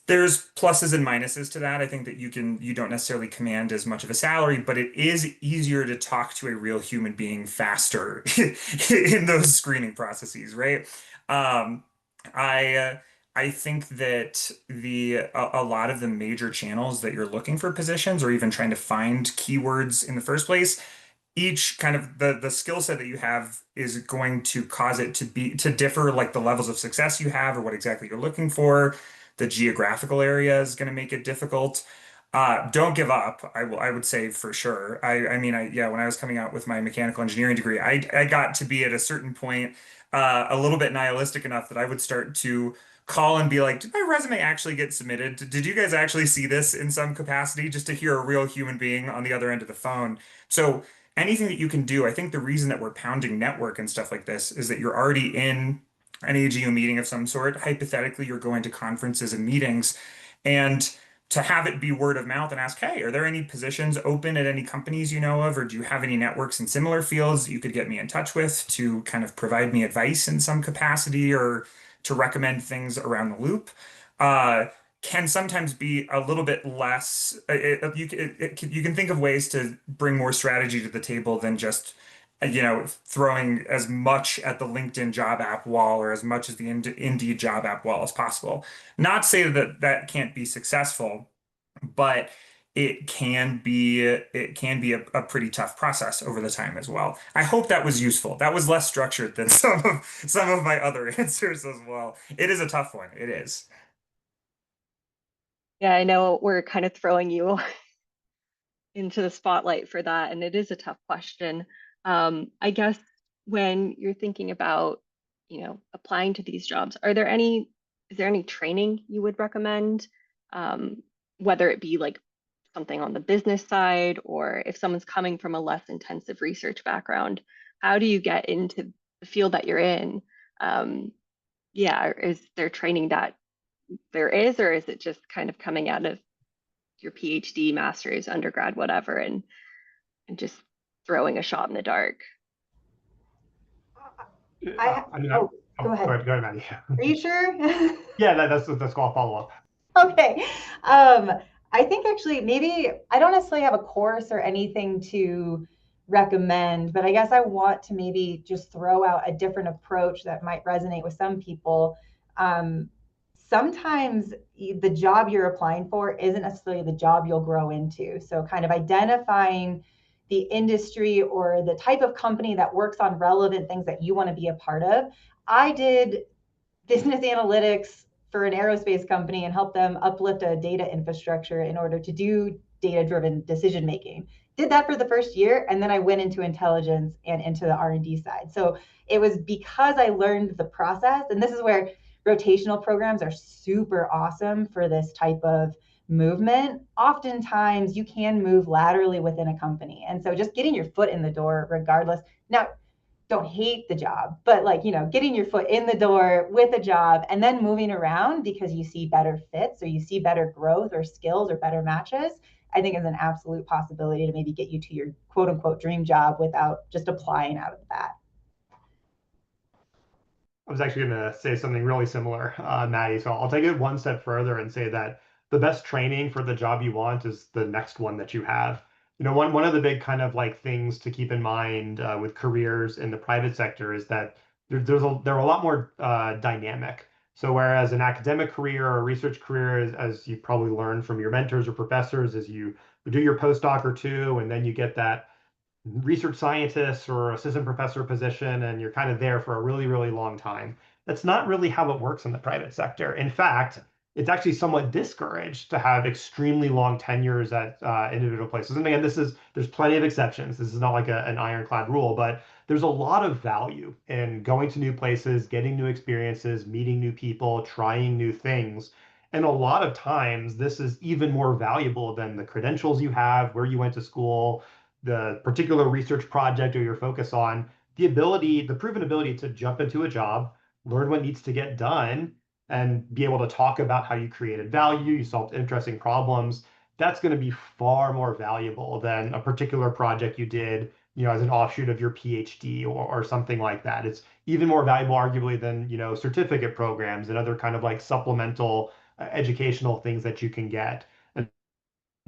There's pluses and minuses to that. I think that you don't necessarily command as much of a salary, but it is easier to talk to a real human being faster in those screening processes, right? Um, I think that a lot of the major channels that you're looking for positions or even trying to find keywords in the first place, each kind of the skill set that you have is going to cause it to differ, like the levels of success you have or what exactly you're looking for. The geographical area is going to make it difficult. Don't give up. I would say for sure. I mean, yeah, when I was coming out with my mechanical engineering degree, I got to be at a certain point a little bit nihilistic enough that I would start to call and be like, did my resume actually get submitted? Did you guys actually see this in some capacity? Just to hear a real human being on the other end of the phone. So anything that you can do, I think the reason that we're pounding network and stuff like this is that you're already in an AGU meeting of some sort. Hypothetically, you're going to conferences and meetings, and to have it be word of mouth and ask, hey, are there any positions open at any companies you know of, or do you have any networks in similar fields that you could get me in touch with to kind of provide me advice in some capacity or to recommend things around the loop? Uh, can sometimes be a little bit less. You can think of ways to bring more strategy to the table than just, throwing as much at the LinkedIn job app wall or as much as the Indeed job app wall as possible. Not to say that that can't be successful, but it can be a pretty tough process over the time as well. I hope that was useful. That was less structured than some of my other answers as well. It is a tough one. It is. Yeah, I know we're kind of throwing you into the spotlight for that, and it is a tough question. I guess when you're thinking about, applying to these jobs, is there any training you would recommend? Whether it be like something on the business side, or if someone's coming from a less intensive research background, how do you get into the field that you're in? Yeah, is there training that there is, or is it just kind of coming out of your PhD, master's, undergrad, whatever, and just throwing a shot in the dark? I mean, Oh, go ahead. Go ahead, Maddie. Are you sure? Yeah, that's called follow up. Okay. I think actually maybe I don't necessarily have a course or anything to recommend, but I guess I want to maybe just throw out a different approach that might resonate with some people. Sometimes the job you're applying for isn't necessarily the job you'll grow into. So kind of identifying the industry or the type of company that works on relevant things that you want to be a part of. I did business analytics for an aerospace company and help them uplift a data infrastructure in order to do data-driven decision making. Did that for the first year, and then I went into intelligence and into the R&D side. So it was because I learned the process, and this is where rotational programs are super awesome for this type of movement. Oftentimes you can move laterally within a company, and so just getting your foot in the door regardless. Now, don't hate the job, but getting your foot in the door with a job and then moving around because you see better fits or you see better growth or skills or better matches, I think is an absolute possibility to maybe get you to your quote unquote dream job without just applying out of the bat. I was actually going to say something really similar, Maddie. So I'll take it one step further and say that the best training for the job you want is the next one that you have. one of the big kind of like things to keep in mind with careers in the private sector is that they're a lot more dynamic. So whereas an academic career or a research career, as you probably learned from your mentors or professors, is you do your postdoc or two, and then you get that research scientist or assistant professor position, and you're kind of there for a really, really long time. That's not really how it works in the private sector. In fact, it's actually somewhat discouraged to have extremely long tenures at individual places. And again, there's plenty of exceptions. This is not like an ironclad rule, but there's a lot of value in going to new places, getting new experiences, meeting new people, trying new things. And a lot of times, this is even more valuable than the credentials you have, where you went to school, the particular research project or your focus on, the proven ability to jump into a job, learn what needs to get done, and be able to talk about how you created value, you solved interesting problems. That's going to be far more valuable than a particular project you did, as an offshoot of your PhD or something like that. It's even more valuable, arguably, than, certificate programs and other kind of like supplemental educational things that you can get. And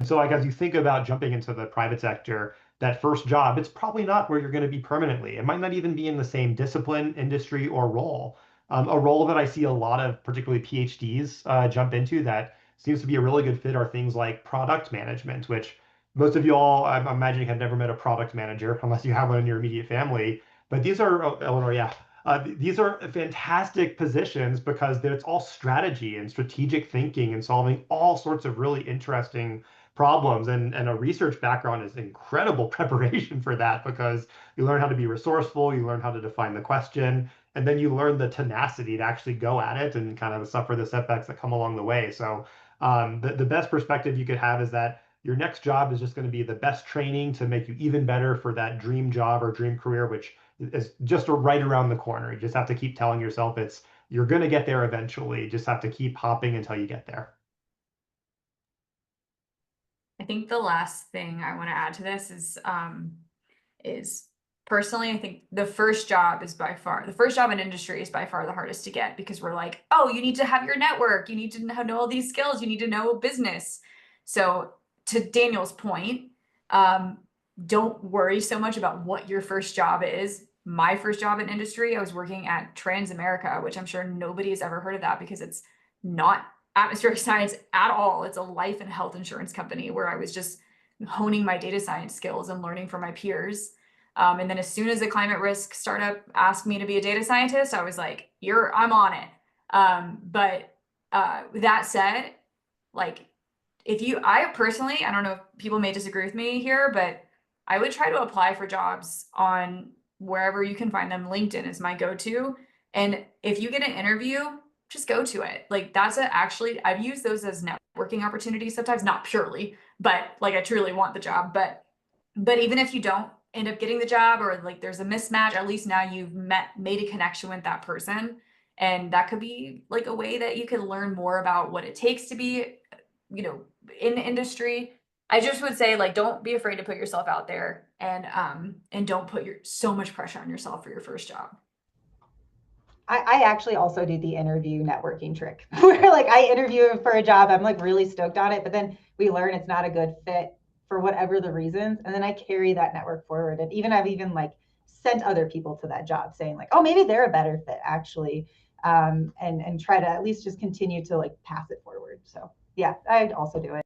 so, like, as you think about jumping into the private sector, that first job, it's probably not where you're going to be permanently. It might not even be in the same discipline, industry, or role. A role that I see a lot of, particularly PhDs, jump into that seems to be a really good fit are things like product management, which most of you all, I'm imagining, have never met a product manager unless you have one in your immediate family. But these are, oh, Eleanor, yeah. These are fantastic positions because it's all strategy and strategic thinking and solving all sorts of really interesting problems, and a research background is incredible preparation for that because you learn how to be resourceful, you learn how to define the question, and then you learn the tenacity to actually go at it and kind of suffer the setbacks that come along the way. So the best perspective you could have is that your next job is just going to be the best training to make you even better for that dream job or dream career, which is just right around the corner. You just have to keep telling yourself you're going to get there eventually. You just have to keep hopping until you get there. I think the last thing I want to add to this is personally, I think the first job in industry is by far the hardest to get because we're like, oh, you need to have your network, you need to know all these skills, you need to know business. So to Daniel's point, don't worry so much about what your first job is. My first job in industry, I was working at Transamerica, which I'm sure nobody has ever heard of that because it's not atmospheric science at all. It's a life and health insurance company where I was just honing my data science skills and learning from my peers. And then as soon as a climate risk startup asked me to be a data scientist, I was like, I'm on it. But that said, like I personally, I don't know if people may disagree with me here, but I would try to apply for jobs on wherever you can find them. LinkedIn is my go-to. And if you get an interview, just go to it. Like actually, I've used those as networking opportunities sometimes, not purely, but like I truly want the job. But even if you don't end up getting the job or like there's a mismatch, at least now you've made a connection with that person. And that could be like a way that you could learn more about what it takes to be, in the industry. I just would say, like, don't be afraid to put yourself out there and don't put so much pressure on yourself for your first job. I actually also do the interview networking trick where like I interview for a job, I'm like really stoked on it, but then we learn it's not a good fit for whatever the reasons. And then I carry that network forward. And I've even like sent other people to that job saying like, oh, maybe they're a better fit actually. And try to at least just continue to like pass it forward. So yeah, I'd also do it.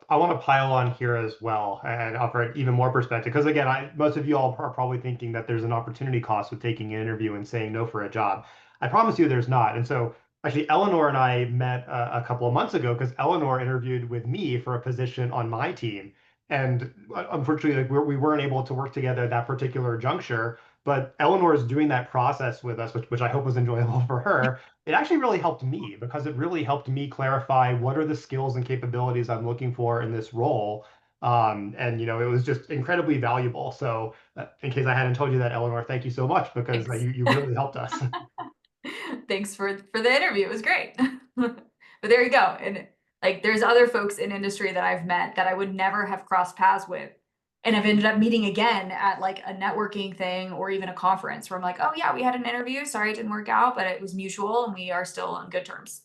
I want to pile on here as well and offer even more perspective because again, most of you all are probably thinking that there's an opportunity cost with taking an interview and saying no for a job. I promise you there's not. And so actually, Eleanor and I met a couple of months ago because Eleanor interviewed with me for a position on my team. And unfortunately, like, we weren't able to work together at that particular juncture. But Eleanor is doing that process with us, which I hope was enjoyable for her. It actually really helped me because it really helped me clarify what are the skills and capabilities I'm looking for in this role. And it was just incredibly valuable. So in case I hadn't told you that, Eleanor, thank you so much because you really helped us. Thanks for the interview. It was great. But there you go. And like there's other folks in industry that I've met that I would never have crossed paths with. And I've ended up meeting again at like a networking thing or even a conference where I'm like, oh yeah, we had an interview. Sorry it didn't work out, but it was mutual and we are still on good terms.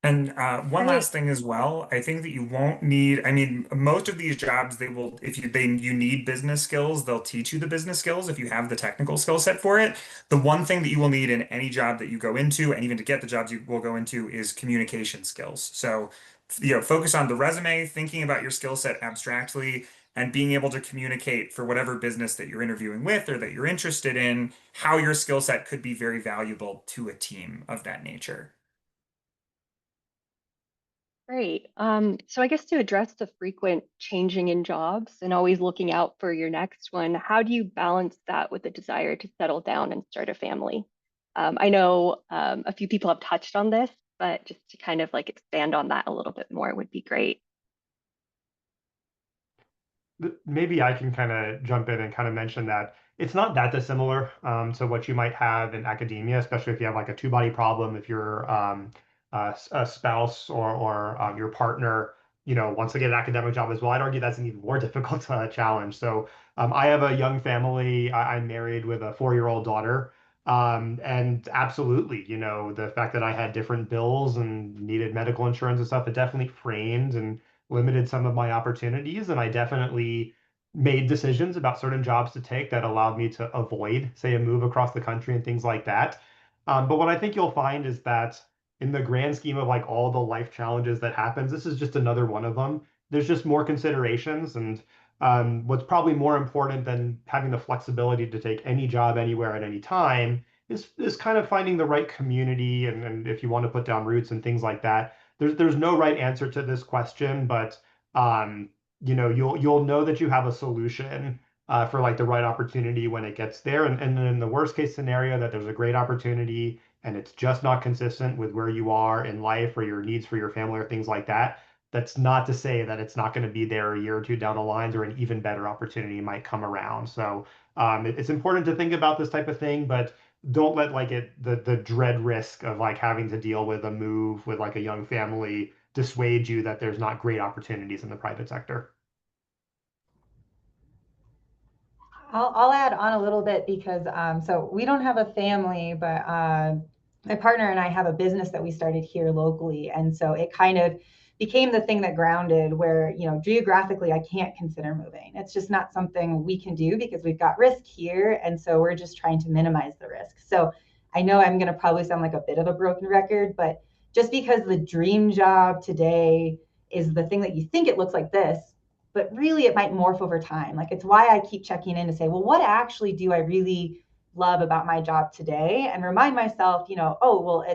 And one Great. last thing as well, I think that you won't need, I mean, most of these jobs, they will, if you need business skills, they'll teach you the business skills if you have the technical skill set for it. The one thing that you will need in any job that you go into, and even to get the jobs you will go into, is communication skills. So, focus on the resume, thinking about your skill set abstractly, and being able to communicate for whatever business that you're interviewing with or that you're interested in, how your skill set could be very valuable to a team of that nature. Great. So I guess to address the frequent changing in jobs and always looking out for your next one, how do you balance that with the desire to settle down and start a family? I know a few people have touched on this, but just to kind of like expand on that a little bit more would be great. Maybe I can kind of jump in and kind of mention that it's not that dissimilar to what you might have in academia, especially if you have like a two-body problem, if you're a spouse or your partner, wants to get an academic job as well. I'd argue that's an even more difficult challenge. So I have a young family. I'm married with a 4-year-old daughter. And absolutely, the fact that I had different bills and needed medical insurance and stuff, it definitely framed and limited some of my opportunities. And I definitely made decisions about certain jobs to take that allowed me to avoid, say, a move across the country and things like that. But what I think you'll find is that in the grand scheme of like all the life challenges that happens, this is just another one of them. There's just more considerations. And what's probably more important than having the flexibility to take any job anywhere at any time is kind of finding the right community and if you want to put down roots and things like that. There's no right answer to this question, but um, you'll know that you have a solution for like the right opportunity when it gets there. And in the worst case scenario, that there's a great opportunity and it's just not consistent with where you are in life or your needs for your family or things like that. That's not to say that it's not going to be there a year or two down the lines or an even better opportunity might come around. So it's important to think about this type of thing, but don't let like the dread risk of like having to deal with a move with like a young family dissuade you that there's not great opportunities in the private sector. I'll add on a little bit because so we don't have a family, but my partner and I have a business that we started here locally, and so it kind of became the thing that grounded where geographically I can't consider moving. It's just not something we can do because we've got risk here, and so we're just trying to minimize the risk. So I know I'm going to probably sound like a bit of a broken record, but just because the dream job today is the thing that you think it looks like this, but really it might morph over time. Like it's why I keep checking in to say, well, what actually do I really love about my job today? And remind myself, oh, well,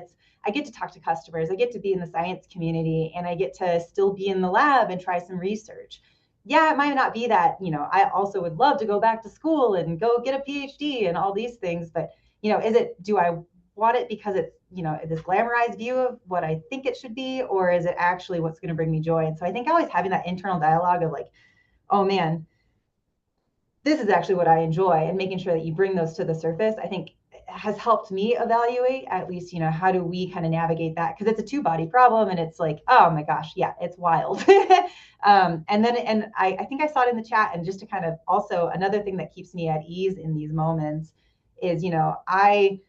I get to talk to customers, I get to be in the science community, and I get to still be in the lab and try some research. Yeah, it might not be that, I also would love to go back to school and go get a PhD and all these things, but, do I want it because it's, this glamorized view of what I think it should be, or is it actually what's going to bring me joy? And so I think always having that internal dialogue of like, oh man, this is actually what I enjoy, and making sure that you bring those to the surface, I think has helped me evaluate at least, how do we kind of navigate that? Because it's a two-body problem and it's like, oh my gosh, yeah, it's wild. And I think I saw it in the chat, and just to kind of also another thing that keeps me at ease in these moments is, I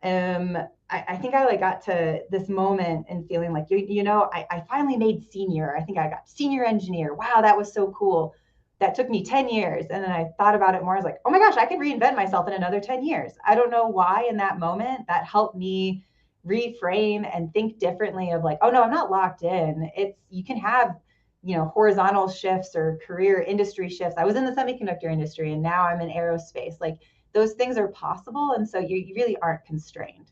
think I like got to this moment and feeling like, I finally made senior. I think I got senior engineer. Wow, that was so cool. That took me 10 years. And then I thought about it more. I was like, oh my gosh, I could reinvent myself in another 10 years. I don't know why in that moment that helped me reframe and think differently of like, oh no, I'm not locked in. You can have, horizontal shifts or career industry shifts. I was in the semiconductor industry and now I'm in aerospace. Like those things are possible. And so you really aren't constrained.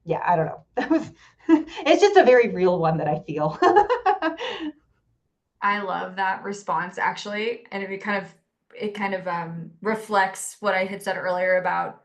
Yeah, I don't know. That was, it's just a very real one that I feel. I love that response actually, and it kind of reflects what I had said earlier about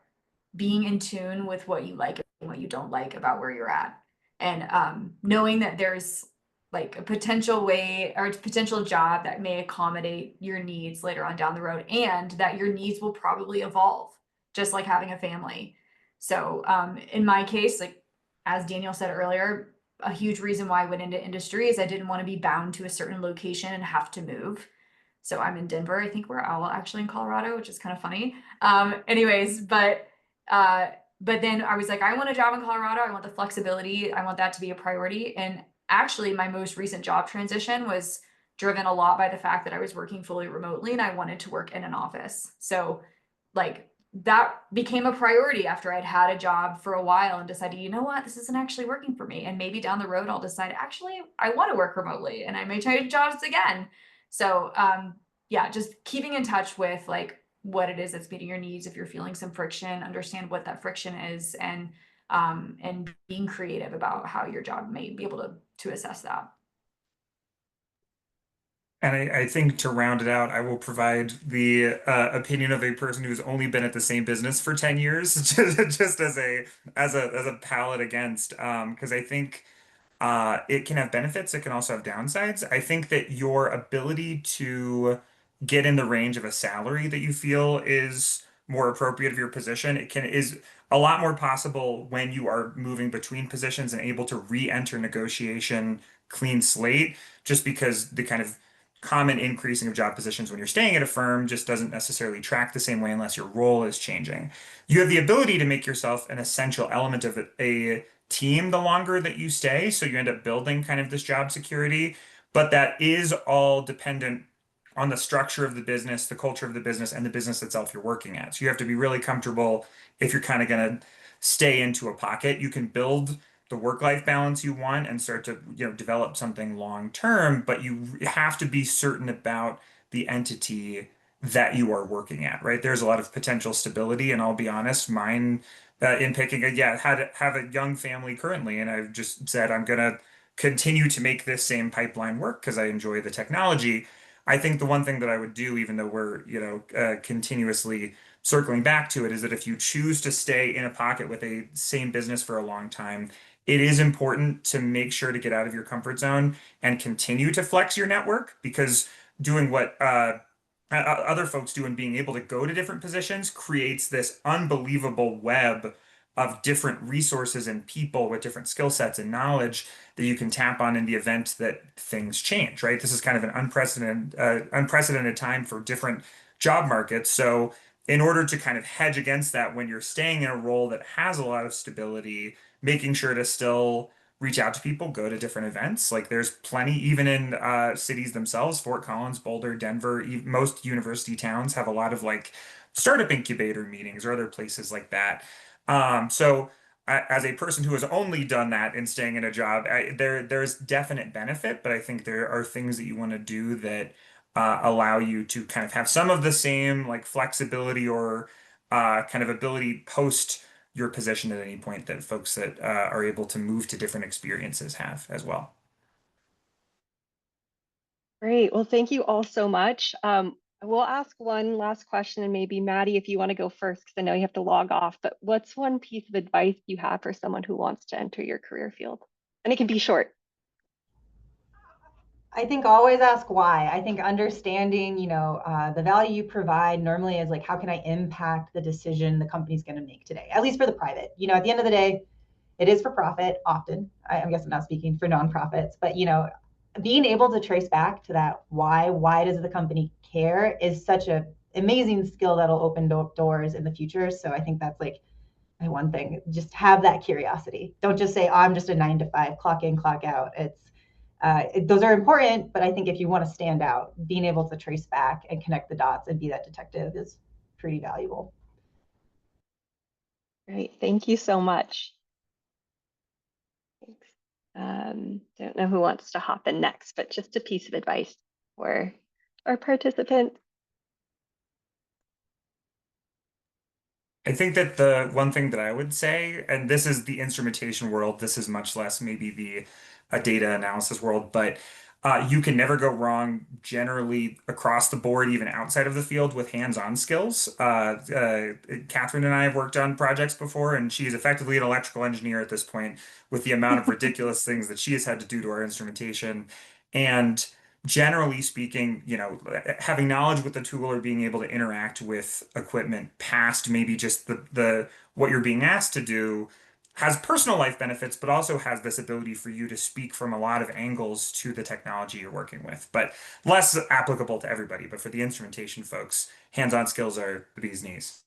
being in tune with what you like and what you don't like about where you're at, and knowing that there's like a potential way or a potential job that may accommodate your needs later on down the road, and that your needs will probably evolve, just like having a family. So in my case, like as Daniel said earlier, a huge reason why I went into industry is I didn't want to be bound to a certain location and have to move. So I'm in Denver. I think we're all actually in Colorado, which is kind of funny. Anyways, but then I was like, I want a job in Colorado. I want the flexibility. I want that to be a priority. And actually my most recent job transition was driven a lot by the fact that I was working fully remotely and I wanted to work in an office. So like that became a priority after I'd had a job for a while and decided, you know what, this isn't actually working for me. And maybe down the road, I'll decide, actually, I want to work remotely and I may change jobs again. So, yeah, just keeping in touch with like what it is that's meeting your needs. If you're feeling some friction, understand what that friction is, and being creative about how your job may be able to assess that. And I think to round it out, I will provide the opinion of a person who's only been at the same business for 10 years, just as a palette against, because I think it can have benefits. It can also have downsides. I think that your ability to get in the range of a salary that you feel is more appropriate of your position, is a lot more possible when you are moving between positions and able to re-enter negotiation clean slate, just because the kind of common increasing of job positions when you're staying at a firm just doesn't necessarily track the same way unless your role is changing. You have the ability to make yourself an essential element of a team the longer that you stay. So you end up building kind of this job security, but that is all dependent on the structure of the business, the culture of the business, and the business itself you're working at. So you have to be really comfortable if you're kind of going to stay into a pocket. You can build the work-life balance you want and start to, develop something long term, but you have to be certain about the entity that you are working at, right? There's a lot of potential stability, and I'll be honest, mine in picking have a young family currently, and I've just said I'm gonna continue to make this same pipeline work because I enjoy the technology. I think the one thing that I would do, even though we're, continuously circling back to it, is that if you choose to stay in a pocket with a same business for a long time, it is important to make sure to get out of your comfort zone and continue to flex your network, because doing what other folks do and being able to go to different positions creates this unbelievable web of different resources and people with different skill sets and knowledge that you can tap on in the event that things change, right? This is kind of an unprecedented time for different job markets. So in order to kind of hedge against that when you're staying in a role that has a lot of stability, making sure to still reach out to people, go to different events. Like there's plenty, even in cities themselves, Fort Collins, Boulder, Denver, most university towns have a lot of like startup incubator meetings or other places like that. So as a person who has only done that in staying in a job, there's definite benefit, but I think there are things that you want to do that allow you to kind of have some of the same like flexibility or kind of ability post your position at any point that folks that are able to move to different experiences have as well. Great. Well, thank you all so much. We'll ask one last question, and maybe Maddie, if you want to go first, because I know you have to log off, but what's one piece of advice you have for someone who wants to enter your career field? And it can be short. I think always ask why. I think understanding, the value you provide normally is like, how can I impact the decision the company's going to make today? At least for the private. At the end of the day, it is for profit often. I guess I'm not speaking for nonprofits, but being able to trace back to that why does the company care, is such an amazing skill that'll open doors in the future. So I think that's like my one thing. Just have that curiosity. Don't just say, oh, I'm just a 9 to 5, clock in, clock out. Those are important, but I think if you want to stand out, being able to trace back and connect the dots and be that detective is pretty valuable. Great. Thank you so much. Thanks. Don't know who wants to hop in next, but just a piece of advice for our participants. I think that the one thing that I would say, and this is the instrumentation world, this is much less maybe the data analysis world, but you can never go wrong generally across the board, even outside of the field, with hands-on skills. Catherine and I have worked on projects before, and she is effectively an electrical engineer at this point with the amount of ridiculous things that she has had to do to our instrumentation. And generally speaking, having knowledge with the tool or being able to interact with equipment past maybe just the what you're being asked to do has personal life benefits, but also has this ability for you to speak from a lot of angles to the technology you're working with, but less applicable to everybody. But for the instrumentation folks, hands-on skills are the bee's knees.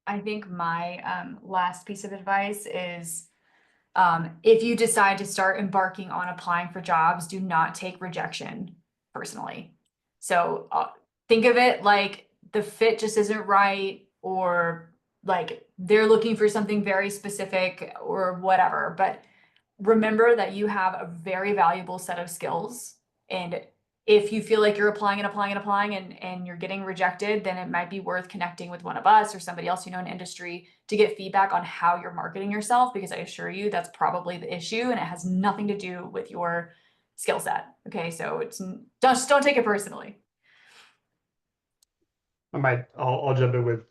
I think my last piece of advice is If you decide to start embarking on applying for jobs, do not take rejection personally. So think of it like the fit just isn't right, or like they're looking for something very specific or whatever. But remember that you have a very valuable set of skills. And if you feel like you're applying and applying and applying and you're getting rejected, then it might be worth connecting with one of us or somebody else you know in industry to get feedback on how you're marketing yourself, because I assure you that's probably the issue and it has nothing to do with your skill set. Okay, so it's just don't take it personally. I'll jump in with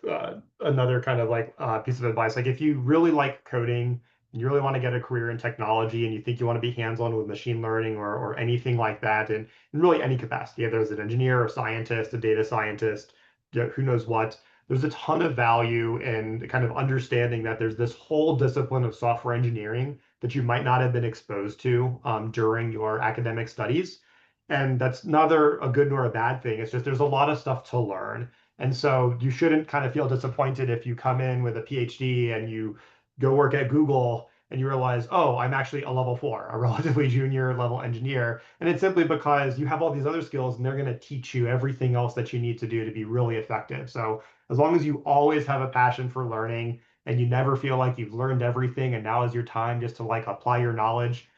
another kind of like piece of advice. Like if you really like coding and you really want to get a career in technology and you think you want to be hands-on with machine learning or anything like that, and in really any capacity, if there's an engineer or scientist, a data scientist, who knows what, there's a ton of value in kind of understanding that there's this whole discipline of software engineering that you might not have been exposed to during your academic studies. And that's neither a good nor a bad thing. It's just there's a lot of stuff to learn. And so you shouldn't kind of feel disappointed if you come in with a PhD and you go work at Google and you realize, oh, I'm actually a level 4, a relatively junior level engineer. And it's simply because you have all these other skills and they're going to teach you everything else that you need to do to be really effective. So as long as you always have a passion for learning and you never feel like you've learned everything and now is your time just to like apply your knowledge,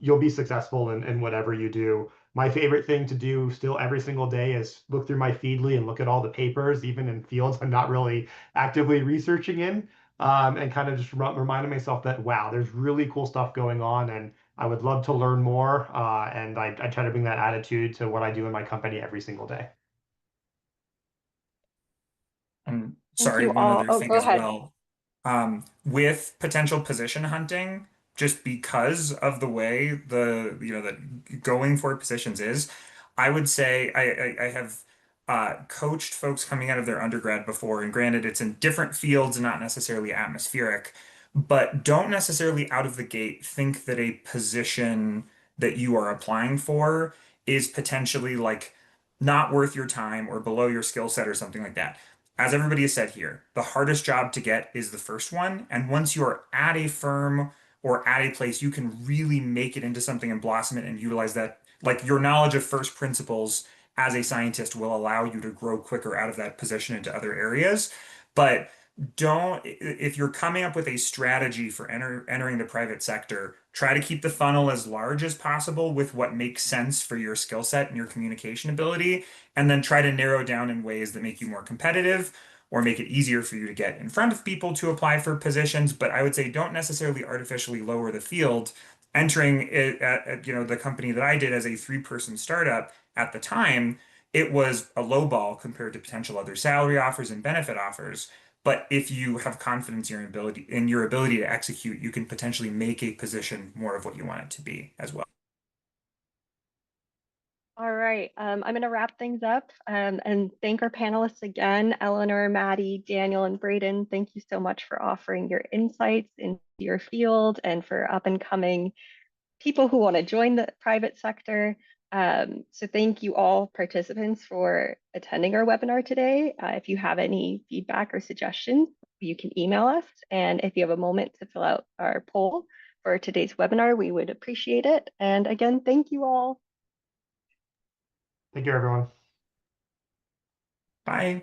you'll be successful in whatever you do. My favorite thing to do still every single day is look through my Feedly and look at all the papers, even in fields I'm not really actively researching in, and kind of just reminding myself that, wow, there's really cool stuff going on, and I would love to learn more. And I try to bring that attitude to what I do in my company every single day. And Thank sorry, you one all. other Oh, thing go as ahead. well. With potential position hunting, just because of the way that going for positions is, I would say I have coached folks coming out of their undergrad before, and granted, it's in different fields, not necessarily atmospheric, but don't necessarily out of the gate think that a position that you are applying for is potentially like not worth your time or below your skill set or something like that. As everybody has said here, the hardest job to get is the first one. And once you're at a firm or at a place, you can really make it into something and blossom it and utilize that. Like your knowledge of first principles as a scientist will allow you to grow quicker out of that position into other areas. But if you're coming up with a strategy for entering the private sector, try to keep the funnel as large as possible with what makes sense for your skill set and your communication ability, and then try to narrow down in ways that make you more competitive or make it easier for you to get in front of people to apply for positions. But I would say don't necessarily artificially lower the field. Entering it at the company that I did as a 3-person startup at the time, it was a low ball compared to potential other salary offers and benefit offers. But if you have confidence in your ability to execute, you can potentially make a position more of what you want it to be as well. All right, I'm going to wrap things up and thank our panelists again, Eleanor, Maddie, Daniel, and Braden. Thank you so much for offering your insights into your field and for up and coming people who want to join the private sector. So thank you all participants for attending our webinar today. If you have any feedback or suggestions, you can email us. And if you have a moment to fill out our poll for today's webinar, we would appreciate it. And again, thank you all. Thank you, everyone. Bye.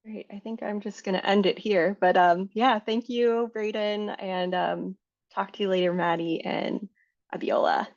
Great. I think I'm just going to end it here. But yeah, thank you, Braden, and talk to you later, Maddie and Abiola.